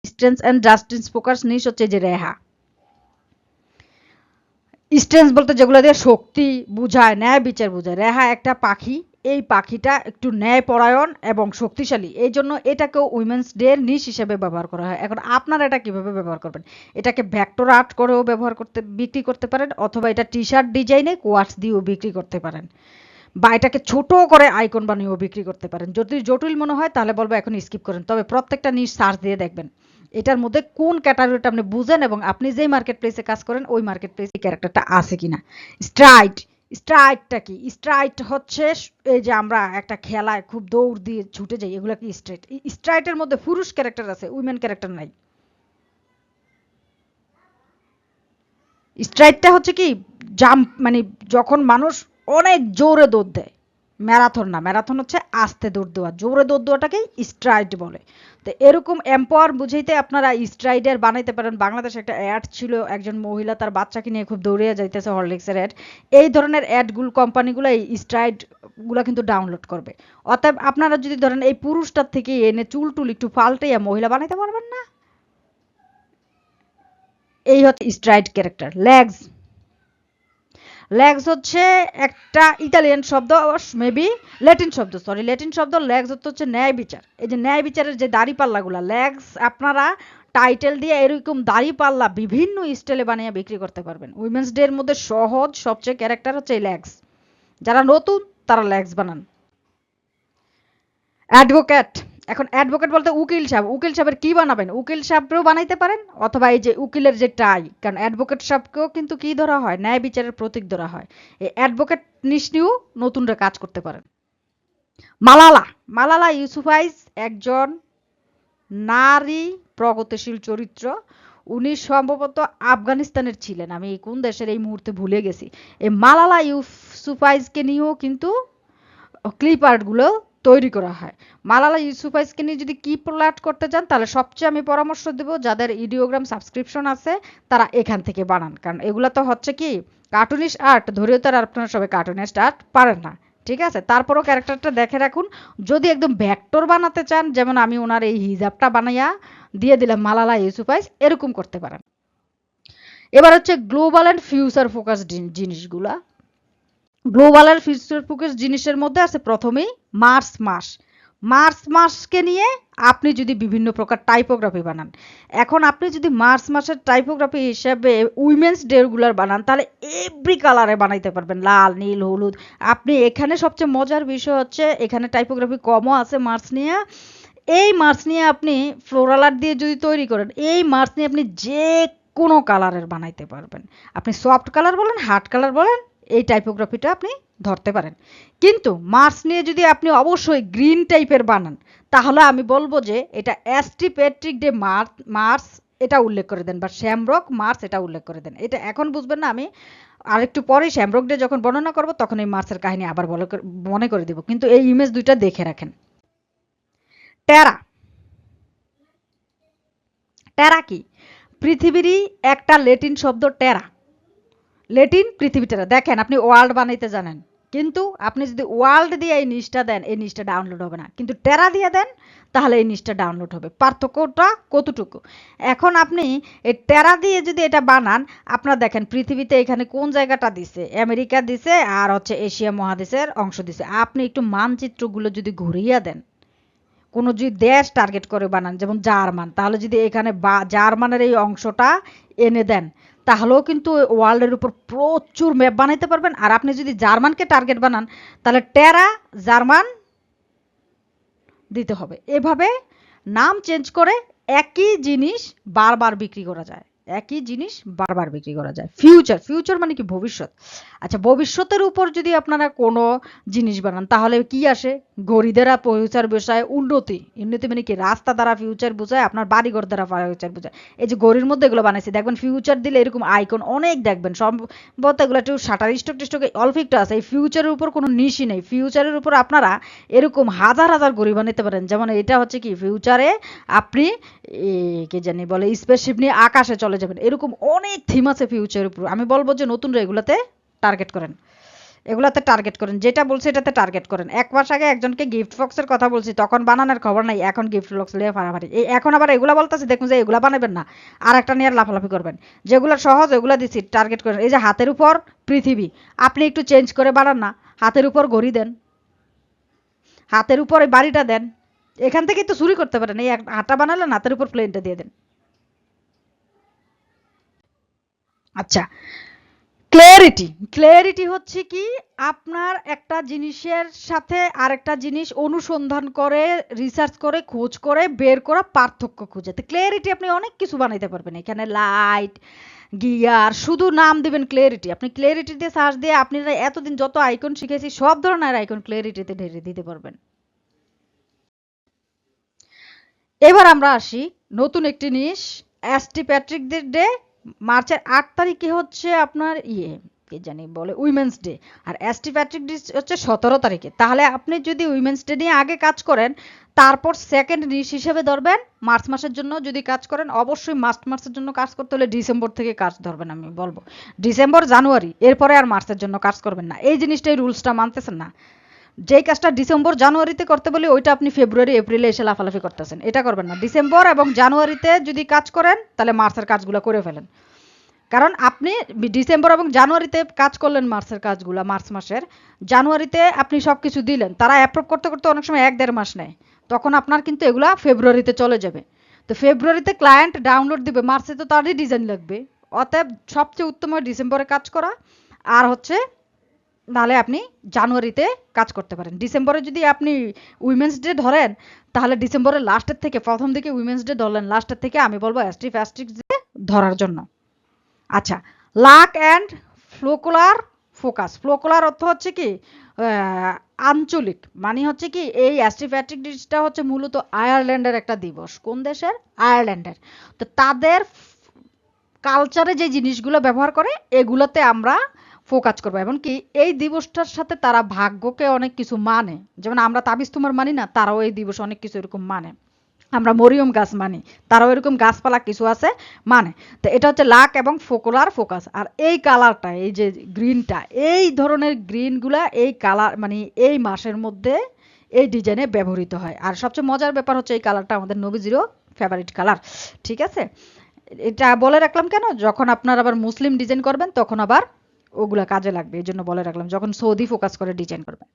Strength and justice focus niche হচ্ছে যে রেহা। স্ট্রেংথ বলতে যেগুলো দিয়ে শক্তি বুঝায়, ন্যায় বিচার বুঝায়। রেহা একটা পাখি, এই পাখিটা একটু ন্যায়পরায়ণ এবং শক্তিশালী, এই জন্য এটাকেও উইমেন্স ডে নিশ হিসেবে ব্যবহার করা হয়। এখন আপনারা এটা কিভাবে ব্যবহার করবেন? এটাকে ভেক্টর আর্ট করেও ব্যবহার করতে বিক্রি করতে পারেন, অথবা এটা টি শার্ট ডিজাইনে কোয়ার্টস দিয়েও বিক্রি করতে পারেন, বা এটাকে ছোট করে আইকন বানিয়েও বিক্রি করতে পারেন। যদি জটিল মনে হয় তাহলে বলবো এখন স্কিপ করেন, তবে প্রত্যেকটা নিশ সার্চ দিয়ে দেখবেন এটার মধ্যে কোন ক্যাটাগরিটা আপনি বুঝেন এবং আপনি যেই মার্কেট প্লেসে কাজ করেন ওই মার্কেট প্লেসে ক্যারেক্টারটা আছে কিনা। স্ট্রাইট, স্ট্রাইটটা কি? স্ট্রাইট হচ্ছে এই যে আমরা একটা খেলায় খুব দৌড় দিয়ে ছুটে যাই, এগুলো কি স্ট্রাইট? স্ট্রাইটের মধ্যে পুরুষ ক্যারেক্টার আছে, উইমেন ক্যারেক্টার নাই। স্ট্রাইটটা হচ্ছে কি, জাম্প, মানে যখন মানুষ অনেক জোরে দৌড় দেয়। ম্যারাথন না, ম্যারাথন হচ্ছে আস্তে দৌড় দেওয়া, জোরে দৌড় দেওয়াটাকেই স্ট্রাইড বলে। তো এরকম এম্পাওয়ার বুঝাইতে আপনারা স্ট্রাইডার বানাইতে পারেন। বাংলাদেশে একটা অ্যাড ছিল, একজন মহিলা তার বাচ্চাকে নিয়ে খুব দৌড়িয়ে যাইতেছে, হরলিক্সের অ্যাড। এই ধরনের অ্যাডগুলো কোম্পানিগুলো এই স্ট্রাইড গুলা কিন্তু ডাউনলোড করবে। অতএব আপনারা যদি ধরেন এই পুরুষটার থেকে এনে চুল টুল একটু পাল্টাইয়া মহিলা বানাইতে পারবেন না? এই হচ্ছে স্ট্রাইড ক্যারেক্টার। লেগস, লেগস হচ্ছে একটা ইতালিয়ান শব্দ, মেবি ল্যাটিন শব্দ, সরি ল্যাটিন শব্দ। লেগস হচ্ছে ন্যায় বিচার। এই যে ন্যায় বিচারের যে দাড়ি পাল্লাগুলা, লেগস আপনারা টাইটেল দিয়ে এরকম দাড়ি পাল্লা বিভিন্ন স্টাইলে বানিয়ে বিক্রি করতে পারবেন। উইমেন্স ডে এর মধ্যে সহজ সবচেয়ে ক্যারেক্টার হচ্ছে এই লেগস। যারা নতুন তারা লেগস বানান। অ্যাডভোকেট, এখন অ্যাডভোকেট বলতে উকিল সাহেব, উকিল সাহেবের কি বানাবেন? উকিল সাহেবও বানাইতে পারেন, অথবা এই যে উকিলের যে টাই, কারণ অ্যাডভোকেট সাহেবকেও কিন্তু কি ধরা হয়? ন্যায় বিচারের প্রতীক ধরা হয়। এই অ্যাডভোকেট নিশ্চয়ই নতুনরা কাজ করতে পারেন। মালালা, মালালা ইউসুফাইজ একজন নারী প্রগতিশীল চরিত্র। উনি সম্ভবত আফগানিস্তানের ছিলেন, আমি কোন দেশের এই মুহূর্তে ভুলে গেছি। এই মালালা ইউসুফাইজকে নিয়েও কিন্তু ক্লিপ আর্টগুলো তৈরি করা হয়। মালালা ইউসুফাইজকে নিয়ে যদি কি প্লট করতে চান তাহলে সবচেয়ে আমি পরামর্শ দেব যাদের ইডিওগ্রাম সাবস্ক্রিপশন আছে তারা এখান থেকে বানান, কারণ এগুলো তো হচ্ছে কি কার্টুনিস্ট আর্ট, ধরেও তার আপনারা সবাই কার্টুনিস্ট আর্ট পারেন না, ঠিক আছে? তারপরও ক্যারেক্টারটা দেখে রাখুন। যদি একদম ভেক্টর বানাতে চান, যেমন আমি ওনার এই হিজাবটা বানাইয়া দিয়ে দিলাম মালালা ইউসুফাইজ, এরকম করতে পারেন। এবার হচ্ছে গ্লোবাল অ্যান্ড ফিউচার ফোকাস জিনিসগুলা। গ্লোবাল আর ফিউচার ফোকাস জিনিসের মধ্যে আছে প্রথমেই মার্চ মাস। মার্চ মাসকে নিয়ে আপনি যদি বিভিন্ন প্রকার টাইপোগ্রাফি বানান, এখন আপনি যদি মার্চ মাসের টাইপোগ্রাফি হিসেবে উইমেন্স ডে গুলার বানান তাহলে এভরি কালারে বানাইতে পারবেন, লাল নীল হলুদ। আপনি এখানে সবচেয়ে মজার বিষয় হচ্ছে এখানে টাইপোগ্রাফি কমও আছে মার্চ নিয়ে। এই মার্চ নিয়ে আপনি ফ্লোরাল আর্ট দিয়ে যদি তৈরি করেন, এই মার্চ নিয়ে আপনি যে কোনো কালারের বানাইতে পারবেন। আপনি সফট কালার বলেন, হার্ড কালার বলেন, এই টাইপোগ্রাফিটা আপনি ধরতে পারেন। কিন্তু মার্চ নিয়ে যদি আপনি অবশ্যই গ্রিন টাইপের বানান তাহলে আমি বলবো যে এটা অ্যাস্ট্রি প্যাট্রিক ডে মার্চ এটা উল্লেখ করে দেন, বা শ্যামরক মার্চ এটা উল্লেখ করে দেন। এটা এখন বুঝবেন না, আমি আরেকটু পরে শ্যামরক ডে যখন বর্ণনা করব তখন এই মার্চের কাহিনী আবার মনে করে দেব, কিন্তু এই ইমেজ দুইটা দেখে রাখেন। টেরা, টেরা কি? পৃথিবীরই একটা ল্যাটিন শব্দ টেরা। ল্যাটিন পৃথিবী টেরা। দেখেন আপনি ওয়ার্ল্ড বানাইতে জানেন, কিন্তু আপনি যদি ওয়ার্ল্ড দিয়ে এই নিচটা দেন এই নিচটা ডাউনলোড হবে না, কিন্তু টেরা দিয়ে দেন তাহলে এই নিচটা ডাউনলোড হবে। পার্থক্যটা কতটুকু? এখন আপনি এই টেরা দিয়ে যদি এটা বানান, আপনার দেখেন পৃথিবীতে এখানে কোন জায়গাটা দিছে, আমেরিকা দিছে আর হচ্ছে এশিয়া মহাদেশের অংশ দিছে। আপনি একটু মানচিত্রগুলো যদি ঘুরিয়ে দেন, কোনো যদি দেশ টার্গেট করে বানান যেমন জার্মান, তাহলে যদি এখানে জার্মানের এই অংশটা এনে দেন তাহলেও কিন্তু ওয়ার্ল্ডের উপর প্রচুর ম্যাপ বানাইতে পারবেন। আর আপনি যদি জার্মানকে টার্গেট বানান তাহলে টেরা জার্মান দিতে হবে। এভাবে নাম চেঞ্জ করে একই জিনিস বারবার বিক্রি করা যায়, একই জিনিস বারবার বিক্রি করা যায়। ফিউচার, ফিউচার মানে কি? ভবিষ্যৎ। আচ্ছা, ভবিষ্যতের উপর যদি আপনারা কোনো জিনিস বানান তাহলে কি আসে? ঘড়ি দ্বারা ফিউচার বোঝায় উন্নতি। উন্নতি মানে কি? রাস্তা দ্বারা ফিউচার বোঝায়, আপনার বাড়িঘর দ্বারা ফিউচার বোঝায়। এই যে ঘড়ির মধ্যে এগুলো বানাইছে দেখবেন ফিউচার দিলে এরকম আইকন অনেক দেখবেন, সম্ভবত এগুলো একটু শাটার স্টক টিস্টক অল্প একটু আছে। এই ফিউচারের উপর কোনো নিশই নেই। ফিউচারের উপর আপনারা এরকম হাজার হাজার ঘড়ি বানাইতে পারেন। যেমন এটা হচ্ছে কি ফিউচারে আপনি কে জানি বলে স্পেসশিপ নিয়ে আকাশে চলে যাবেন, এরকম অনেক থিম আছে ফিউচারের উপর। আমি বলবো যে নতুনরা এগুলাতে টার্গেট করেন। এগুলাতে টার্গেট করেন, যেটা বলছি এটাতে টার্গেট করেন। 1 মাস আগে একজনকে গিফট বক্সের কথা বলছি, তখন বানানোর খবর নাই, এখন গিফট বক্স নিয়ে ফাড়াফাড়ি। এখন আবার এগুলা বলতেছি, দেখুন যে এগুলা বানাবেন না, আর একটা নিয়ে লাফালাফি করবেন। যেগুলো সহজ ওগুলা দিচ্ছি, টার্গেট করেন। এই যে হাতের উপর পৃথিবী, আপনি একটু চেঞ্জ করে বানান না, হাতের উপর ঘড়ি দেন, হাতের উপর এই বাড়িটা দেন, এখান থেকে তো চুরি করতে পারেন। এই হাতটা বানালেন, হাতের উপর প্লেনটা দিয়ে দেন। আচ্ছা, ক্ল্যারিটি। ক্ল্যারিটি হচ্ছে কি, আপনার একটা জিনিসের সাথে আরেকটা জিনিস অনুসন্ধান করে, রিসার্চ করে, খোঁজ করে বের করা, পার্থক্য খুঁজে। তো ক্ল্যারিটি আপনি অনেক কিছু বানাইতে পারবেন। এখানে লাইট, গিয়ার, শুধু নাম দিবেন ক্ল্যারিটি। আপনি ক্ল্যারিটি দিয়ে সার্চ দিয়ে আপনারা এতদিন যত আইকন শিখেছি সব ধরনের আইকন ক্ল্যারিটিতে ঢেলে দিতে পারবেন। এবার আমরা আসি নতুন একটি জিনিস, এসটি প্যাট্রিক ডে। মার্চের 8 তারিখে হচ্ছে আপনার কি জানি বলে উইমেন্স ডে, আর এসটি প্যাট্রিক ডে হচ্ছে 17 তারিখে। তাহলে আপনি যদি উইমেন্স ডে নিয়ে আগে কাজ করেন, তারপর সেকেন্ড নিশ হিসেবে ধরবেন মার্চ মাসের জন্য। যদি কাজ করেন অবশ্যই মাসের জন্য কাজ করতে হলে ডিসেম্বর থেকে কাজ ধরবেন। আমি বলবো ডিসেম্বর, জানুয়ারি, এরপরে আর মার্চের জন্য কাজ করবেন না। এই জিনিসটাই রুলসটা মানতেছেন না। যেই কাজটা ডিসেম্বর জানুয়ারিতে করতে বলি, ওইটা আপনি ফেব্রুয়ারি এপ্রিলে এসে লাফালাফি করতেছেন, এটা করবেন না। ডিসেম্বর এবং জানুয়ারিতে যদি কাজ করেন, তাহলে মার্চের কাজগুলো করে ফেলেন। কারণ আপনি ডিসেম্বর এবং জানুয়ারিতে কাজ করলেন, মার্চের কাজগুলো মার্চ মাসের, জানুয়ারিতে আপনি সব কিছু দিলেন, তারা অ্যাপ্রুভ করতে করতে অনেক সময় 1-1.5 মাস নেয়। তখন আপনার কিন্তু এগুলা ফেব্রুয়ারিতে চলে যাবে। তো ফেব্রুয়ারিতে ক্লায়েন্ট ডাউনলোড দিবে, মার্চে তো তারই ডিজাইন লাগবে। অতএব সবচেয়ে উত্তম হয় ডিসেম্বরে কাজ করা। আর হচ্ছে নাহলে আপনি জানুয়ারিতে কাজ করতে পারেন। ডিসেম্বরে যদি আপনি উইমেন্স ডে ধরেন, তাহলে ডিসেম্বরের লাস্টের থেকে, প্রথম দিকে উইমেন্স ডে ধরলেন, লাস্টের থেকে আমি বলবো এসটি ফ্যাস্টিক ডে ধরার জন্য। আচ্ছা, লাক অ্যান্ড ফ্লোকুলার ফোকাস। ফ্লোকুলার অর্থ হচ্ছে কি আঞ্চলিক, মানে হচ্ছে কি এই এসটি ফ্যাস্টিক ডেটা হচ্ছে মূলত আয়ারল্যান্ডের একটা দিবস। কোন দেশের? আয়ারল্যান্ডের। তো তাদের কালচারে যে জিনিসগুলো ব্যবহার করে, এগুলোতে আমরা ফোকাস করবো। এমনকি এই দিবসটার সাথে তারা ভাগ্যকে অনেক কিছু মানে, যেমন আমরা তাবিজ তোমার মানি না, তারাও এই দিবস অনেক কিছু এরকম মানে। আমরা মরিয়ম গাছ মানি, তারাও এরকম গাছপালা কিছু আছে মানে। তো এটা হচ্ছে লাক এবং ফোকুলার ফোকাস। আর এই কালারটা, এই যে গ্রিনটা, এই ধরনের গ্রিনগুলা এই কালার মানে এই মাসের মধ্যে এই ডিজাইনে ব্যবহৃত হয়। আর সবচেয়ে মজার ব্যাপার হচ্ছে এই কালারটা আমাদের নবীজিরও ফেভারিট কালার। ঠিক আছে, এটা বলে রাখলাম কেন, যখন আপনার আবার মুসলিম ডিজাইন করবেন তখন আবার ওগুলা কাজে লাগবে, এই জন্য বলে রাখলাম, যখন সৌদি ফোকাস করে ডিজাইন করবেন।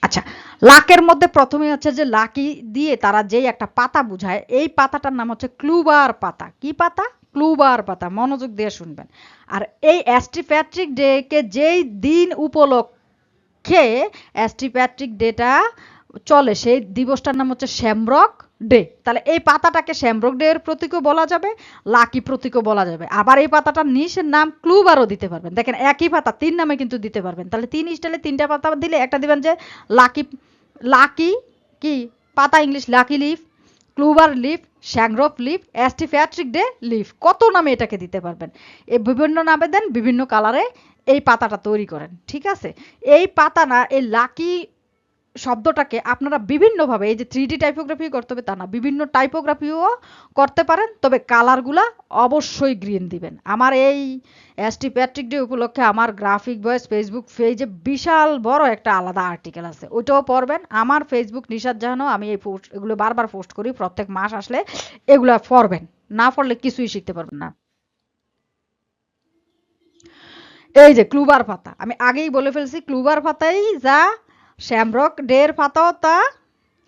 আচ্ছা, লাকের মধ্যে প্রথমে হচ্ছে যে লাকি দিয়ে তারা যেই একটা পাতা বুঝায়, এই পাতাটার নাম হচ্ছে ক্লুবার পাতা। কি পাতা? ক্লুবার পাতা। মনোযোগ দিয়ে শুনবেন। আর এই এসটি প্যাট্রিক ডে কে যেই দিন উপলক্ষে এসটি প্যাট্রিক ডেটা চলে, সেই দিবসটার নাম হচ্ছে শ্যামরক ডে। তাহলে এই পাতাটাকে শ্যামরক ডে এর প্রতীকও বলা যাবে, লাকি প্রতীকও বলা যাবে। আবার এই পাতাটার নিচের নাম ক্লুবারও দিতে পারবেন। দেখেন একই পাতা 3 নামে কিন্তু দিতে পারবেন। তাহলে 3 স্টাইলে 3টা পাতা দিলে একটা দিবেন যে লাকি, লাকি কি পাতা, English lucky leaf, clover leaf, shamrock leaf, ST Patrick day leaf. কত নামে এটাকে দিতে পারবেন। এই বিভিন্ন নামে দেন, বিভিন্ন কালারে এই পাতাটা তৈরি করেন। ঠিক আছে, এই পাতা না, এই লাকি শব্দটাকে আপনারা বিভিন্নভাবে, এই যে 3D টাইপোগ্রাফি করতে হবে তা না, বিভিন্ন টাইপোগ্রাফিও করতে পারেন, তবে কালারগুলা অবশ্যই গ্রিন দিবেন। আমার এই এসটি প্যাট্রিক ডে উপলক্ষে আমার গ্রাফিক ভয়েস ফেসবুক পেজে বিশাল বড় একটা আলাদা আর্টিকেল আছে, ওইটাও পড়বেন। আমার ফেসবুক নিশাত জাহানও, আমি এই পোস্ট এগুলো বারবার পোস্ট করি, প্রত্যেক মাস আসলে এগুলা পড়বেন, না পড়লে কিছুই শিখতে পারবেন না। এই যে ক্লুবার পাতা, আমি আগেই বলে ফেলছি, ক্লুবার পাতাই যা শ্যামরক ডের পাতাও তা,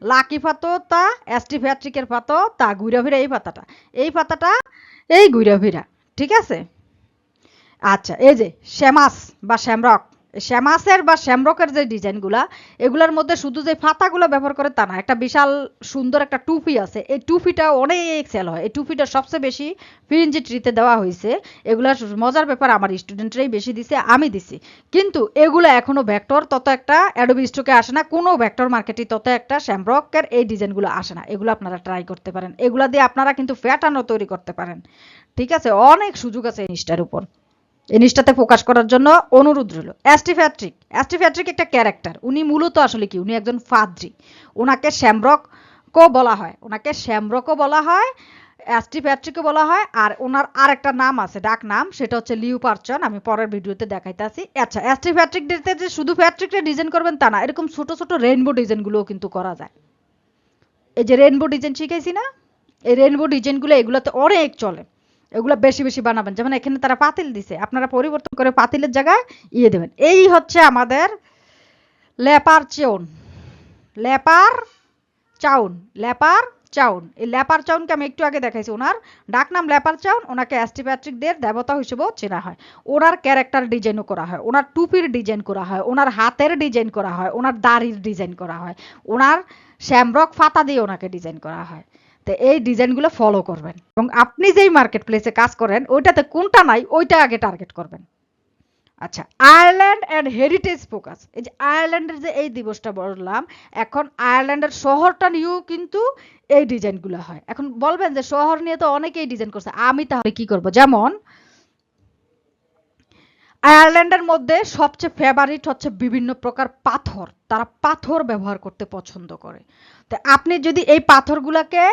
লাকি পাতাও তা, এসটি প্যাট্রিকের পাতাও তা, ঘুরা ফিরা এই পাতাটা, এই পাতাটা এই ঘুরা ফিরা। ঠিক আছে, আচ্ছা, এই যে শ্যামাস বা শ্যামরক, শ্যামাসের বা শ্যামরকের যে ডিজাইনগুলা, এগুলোর মধ্যে শুধু যে পাতাগুলো ব্যবহার করে তা না, একটা বিশাল সুন্দর একটা টুপি আছে, এই টুপিটা অনেক সেল হয়। এই টুপিটা সবচেয়ে বেশি পিএনজি ট্রিতে দেওয়া হয়েছে। এগুলা মজার ব্যাপার, আমার স্টুডেন্টরাই বেশি দিছে, আমি দিছি। কিন্তু এগুলো এখনো ভেক্টর তত একটা অ্যাডোবি স্টকে আসে না, কোনো ভেক্টর মার্কেটে তত একটা শ্যামরকের এই ডিজাইনগুলো আসে না। এগুলো আপনারা ট্রাই করতে পারেন, এগুলা দিয়ে আপনারা কিন্তু প্যাটার্নও তৈরি করতে পারেন। ঠিক আছে, অনেক সুযোগ আছে এই জিনিসটার উপর। এই জিনিসটাতে ফোকাস করার জন্য অনুরোধ রইল। এসটি প্যাট্রিক, এসটি প্যাট্রিক একটা ক্যারেক্টার। উনি মূলত আসলে কি, উনি একজন ফাদ্রি। ওনাকে শ্যামরকও বলা হয়, ওনাকে শ্যামরকও বলা হয়, অ্যাস্টি প্যাট্রিকও বলা হয়, আর ওনার আরেকটা নাম আছে, ডাক নাম, সেটা হচ্ছে লিওপারচন। আমি পরের ভিডিওতে দেখাইতেছি। আচ্ছা, অ্যাস্টি প্যাট্রিক দিতে যে শুধু প্যাট্রিকটা ডিজাইন করবেন তা না, এরকম ছোট ছোট রেইনবো ডিজাইনগুলোও কিন্তু করা যায়। এই যে রেইনবো ডিজাইন শিখাইছি না, এই রেইনবো ডিজাইনগুলো এগুলোতে অনেক চলে। এগুলো বেশি বেশি বানাবেন। যেমন এখানে তারা পাতিল দিছে, আপনারা পরিবর্তন করে পাতিলের জায়গায় ইয়ে দেবেন। এই হচ্ছে আমাদের লেপার চেউন, লেপার চাউন, লেপার চাউন। এই লেপার চাউনকে আমি একটু আগে দেখাইছি, ওনার ডাক নাম লেপার চাউন। ওনাকে অ্যাস্টি প্যাট্রিকদের দেবতা হিসেবেও চেনা হয়। ওনার ক্যারেক্টার ডিজাইনও করা হয়, ওনার টুপির ডিজাইন করা হয়, ওনার হাতের ডিজাইন করা হয়, ওনার দাড়ির ডিজাইন করা হয়, ওনার শ্যামরক ফাতা দিয়ে ওনাকে ডিজাইন করা হয়। তো এই ডিজাইনগুলো ফলো করবেন, এবং আপনি যেই মার্কেট প্লেসে কাজ করেন ওইটাতে কোনটা নাই ওইটা আগে টার্গেট করবেন। আচ্ছা, আয়ারল্যান্ড অ্যান্ড হেরিটেজ ফোকাস। এই যে আয়ারল্যান্ডের যে এই দিবসটা বললাম, এখন আয়ারল্যান্ডের শহরটা নিয়েও কিন্তু এই ডিজাইনগুলো হয়। এখন বলবেন যে শহর নিয়ে তো অনেকেই ডিজাইন করছে, আমি তাহলে কি করব? যেমন আয়ারল্যান্ডের মধ্যে সবচেয়ে ফেভারিট হচ্ছে বিভিন্ন প্রকার পাথর, তারা পাথর ব্যবহার করতে পছন্দ করে। তো আপনি যদি এই পাথরগুলোকে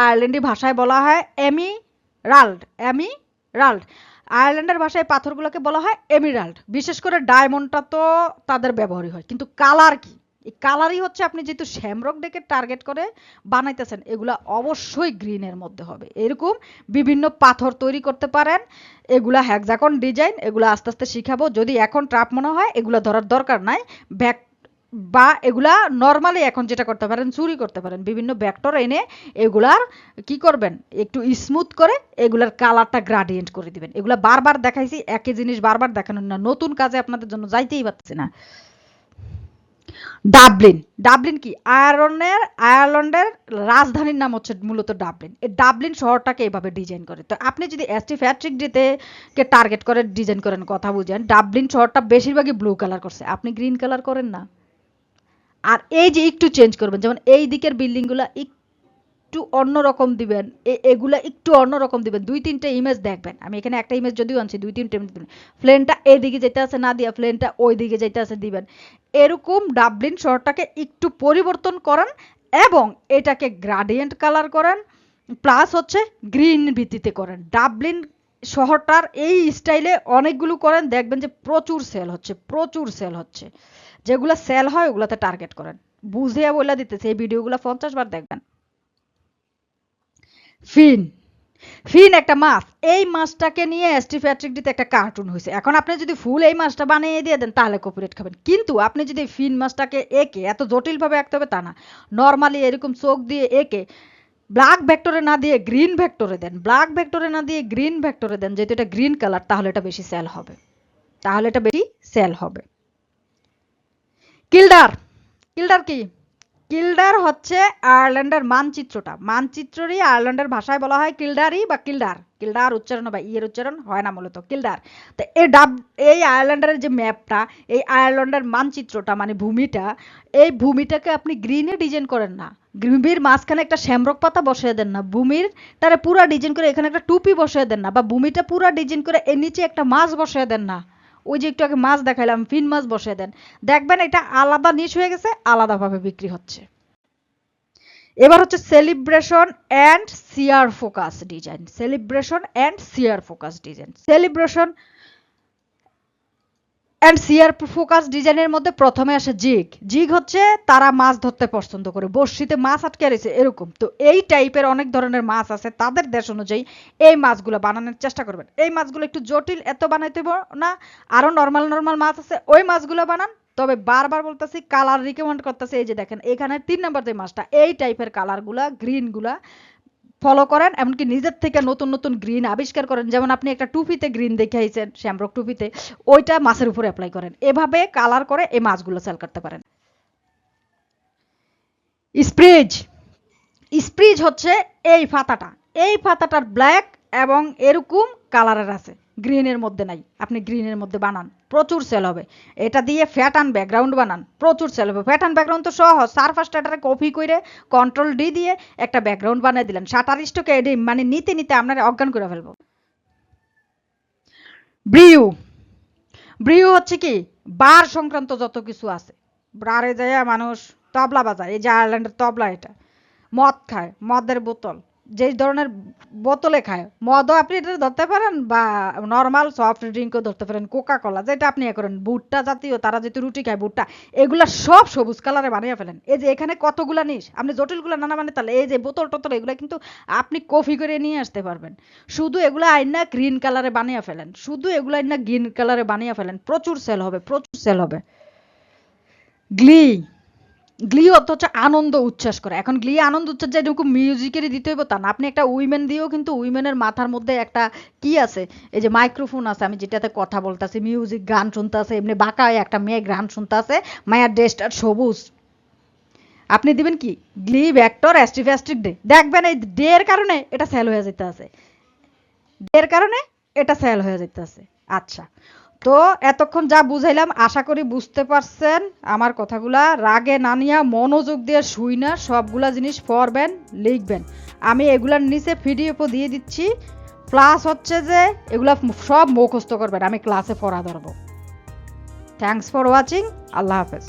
আয়ারল্যান্ডি ভাষায় বলা হয় এমিরাল্ড, এমিরাল্ড। আয়ারল্যান্ডের ভাষায় পাথরগুলোকে বলা হয় এমিরাল্ড। বিশেষ করে ডায়মন্ডটা তো তাদের ব্যবহারই হয়, কিন্তু কালার কি? এই কালারই হচ্ছে, আপনি যেহেতু শ্যামরক ডেকে টার্গেট করে বানাইতেছেন, এগুলা অবশ্যই গ্রিনের মধ্যে হবে। এরকম বিভিন্ন পাথর তৈরি করতে পারেন। এগুলা হেক্সাগন ডিজাইন, এগুলা আস্তে আস্তে শিখাবো। যদি এখন ট্রাপ মনে হয় এগুলা ধরার দরকার নাই, ব্যাক বা এগুলা নর্মালি এখন যেটা করতে পারেন, চুরি করতে পারেন, বিভিন্ন ভেক্টর এনে এগুলার কি করবেন, একটু স্মুথ করে এগুলার কালারটা গ্রাডিয়েন্ট করে দিবেন। এগুলা বারবার দেখাইছি, একই জিনিস বারবার দেখানোর না, নতুন কাজে আপনাদের জন্য যাইতেই পারছি না। ডাবলিন, ডাবলিন কি? আয়ারল্যান্ডের রাজধানীর নাম হচ্ছে মূলত ডাবলিন। এই ডাবলিন শহরটাকে এভাবে ডিজাইন করে। তো আপনি যদি অ্যাস্টি প্যাট্রিক ডেতে কে টার্গেট করে ডিজাইন করেন, কথা বুঝেন, ডাবলিন শহরটা বেশিরভাগই ব্লু কালার করছে, আপনি গ্রিন কালার করেন না। আর এই যে একটু চেঞ্জ করবেন, যেমন এই দিকের বিল্ডিংগুলো একটু অন্যরকম দিবেন, এগুলা একটু অন্যরকম দিবেন। ২-৩টে ইমেজ দেখবেন, আমি এখানে একটা ইমেজ যদিও আনছি, ২-৩টে ইমেজ দিবেন। প্লেনটা এইদিকে যেতে আছে না দিয়া প্লেনটা ওই দিকে যেতে আছে দিবেন। এরকম ডাবলিন শহরটাকে একটু পরিবর্তন করেন এবং এটাকে গ্রাডিয়েন্ট কালার করেন, প্লাস হচ্ছে গ্রিন ভিত্তিতে করেন। ডাবলিন শহরটার এই স্টাইলে অনেকগুলো করেন, দেখবেন যে প্রচুর সেল হচ্ছে, প্রচুর সেল হচ্ছে। যেগুলো সেল হয় ওগুলাতে টার্গেট করেন। বুঝিয়ে বলে দিতেছে, এই ভিডিওগুলো 50 বার দেখবেন। ফিন, ফিন একটা মাছ। এই মাছটাকে নিয়ে এসটি প্যাট্রিক দিতে একটা কার্টুন হয়েছে। এখন আপনি যদি ফুল এই মাছটা বানিয়ে দিয়ে দেন তাহলে কপিরাইট খাবেন, কিন্তু আপনি যদি ফিন মাছটাকে এঁকে, এত জটিলভাবে আঁকতে হবে তা না, নর্মালি এরকম চোখ দিয়ে এঁকে ব্ল্যাক ভেক্টরে না দিয়ে গ্রিন ভেক্টরে দেন, ব্ল্যাক ভেক্টরে না দিয়ে গ্রিন ভেক্টরে দেন, যেহেতু এটা গ্রিন কালার, তাহলে এটা বেশি সেল হবে, তাহলে এটা বেশি সেল হবে। কিল্ডার, কিল্ডার কি? কিল্ডার হচ্ছে আয়ারল্যান্ডের মানচিত্রটা, মানচিত্রই আয়ারল্যান্ডের ভাষায় বলা হয় কিল্ডারি বা কিল্ডার। কিল্ডার উচ্চারণ বা ইয়ের উচ্চারণ হয় না, মূলত কিল্ডার। তো এই আয়ারল্যান্ডের যে ম্যাপটা, এই আয়ারল্যান্ডের মানচিত্রটা মানে ভূমিটা, এই ভূমিটাকে আপনি গ্রিনে ডিজাইন করেন না, ভূমির মাঝখানে একটা শ্যামরক পাতা বসিয়ে দেন না, ভূমির তারা পুরা ডিজাইন করে এখানে একটা টুপি বসিয়ে দেন না, বা ভূমিটা পুরা ডিজাইন করে এর নিচে একটা মাছ বসিয়ে দেন না। ওই যে একটু আগে মাছ দেখাইলাম, ফিন মাছ বসিয়ে দেন, দেখবেন এটা আলাদা নিশ হয়ে গেছে, আলাদাভাবে বিক্রি হচ্ছে। এবার হচ্ছে celebration and cheer focus design, celebration and cheer focus design. Celebration and cheer focus ডিজাইনের মধ্যে প্রথমে আসে জিগ। জিগ হচ্ছে তারা মাছ ধরতে পছন্দ করে, বড়শিতে মাছ আটকে রয়েছে এরকম। তো এই টাইপের অনেক ধরনের মাছ আছে, তাদের দেশ অনুযায়ী এই মাছগুলো বানানোর চেষ্টা করবেন। এই মাছগুলো একটু জটিল, এত বানাইতে না, আরো নর্মাল নর্মাল মাছ আছে, ওই মাছগুলো বানান। তবে বারবার বলতেছি, কালার রিকমেন্ড করতেছে। এই যে দেখেন এখানে ৩ নম্বর যে মাছটা, এই টাইপের কালারগুলা, গ্রিনগুলা ফলো করেন, এমনকি নিজের থেকে নতুন নতুন গ্রিন আবিষ্কার করেন। যেমন আপনি একটা টুপিতে গ্রিন দেখে আইছেন, শ্যামরক টুপিতে, ওইটা মাছের উপরে অ্যাপ্লাই করেন। এভাবে কালার করে এই মাছগুলো সেল করতে পারেন। স্প্রিজ, স্প্রিজ হচ্ছে এই পাতাটা, এই পাতাটার ব্ল্যাক এবং এরকম কালারের আছে, গ্রিনের মধ্যে নাই। আপনি গ্রিনের মধ্যে বানান, প্রচুর সেল হবে। এটা দিয়ে প্যাটার্ন ব্যাকগ্রাউন্ড বানান, প্রচুর সেল হবে। প্যাটার্ন ব্যাকগ্রাউন্ড তো সহজ, সারফাস স্টার্টারে কপি করে কন্ট্রোল ডি দিয়ে একটা ব্যাকগ্রাউন্ড বানিয়ে দিলেন, শাটার স্টকে এডি মানে নিতে নিতে আপনার অজ্ঞান করে ফেলবো। ব্রিউ, ব্রিউ হচ্ছে কি? বার সংক্রান্ত যত কিছু আছে, বারে যায় মানুষ তবলা বাজায়, এই যে আয়ারল্যান্ডের তবলা, এটা মদ খায়, মদের বোতল, যে ধরনের বোতলে খায়, মদও আপনি এটা ধরতে পারেন বা নর্মাল সফট ড্রিঙ্কও ধরতে পারেন, কোকা কোলা যেটা আপনি করেন, ভুট্টা জাতীয় তারা যেহেতু রুটি খায় ভুট্টা, এগুলা সব সবুজ কালারে বানিয়ে ফেলেন। এই যে এখানে কতগুলা নিস, আপনি জটিলগুলা নানা মানে তাহলে এই যে বোতল টোতল এগুলা কিন্তু আপনি কফি করে নিয়ে আসতে পারবেন। শুধু এগুলা আইনা গ্রিন কালারে বানিয়ে ফেলেন, শুধু এগুলা আইনা গ্রিন কালারে বানিয়ে ফেলেন, প্রচুর সেল হবে, প্রচুর সেল হবে। গ্লি, গ্লি অর্থ হচ্ছে আনন্দ উচ্ছ্বাস করা। এখন গ্লি আনন্দ উচ্ছ্বাস যে এরকম মিউজিকেরই দিতে হইব তা না, আপনি একটা উইমেন দিয়েও কিন্তু উইমেনের মাথার মধ্যে একটা কি আছে, এই যে মাইক্রোফোন আছে, আমি যেটাতে কথা বলতেছি, মিউজিক গান শুনতে আছে, এমনি বাঁকা হয়ে একটা মেয়ে গান শুনতে আছে, মায়ার ড্রেসটা সবুজ, আপনি দিবেন কি গ্লি ভেক্টর অ্যাস্ট্রিফ্যাস্ট্রিক ডে, দেখবেন এই ডে এর কারণে এটা সেল হয়ে যেতে আছে, ডে এর কারণে এটা সেল হয়ে যেতে আছে। আচ্ছা, তো এতক্ষণ যা বুঝাইলাম আশা করি বুঝতে পারছেন আমার কথাগুলা, রাগে না নিয়া মনোযোগ দিয়ে শুইনা সবগুলা জিনিস পড়বেন, লিখবেন। আমি এগুলার নিচে পিডিএফও দিয়ে দিচ্ছি, প্লাস হচ্ছে যে এগুলা সব মুখস্থ করবেন, আমি ক্লাসে পড়া ধরবো। থ্যাঙ্কস ফর ওয়াচিং, আল্লাহ হাফেজ।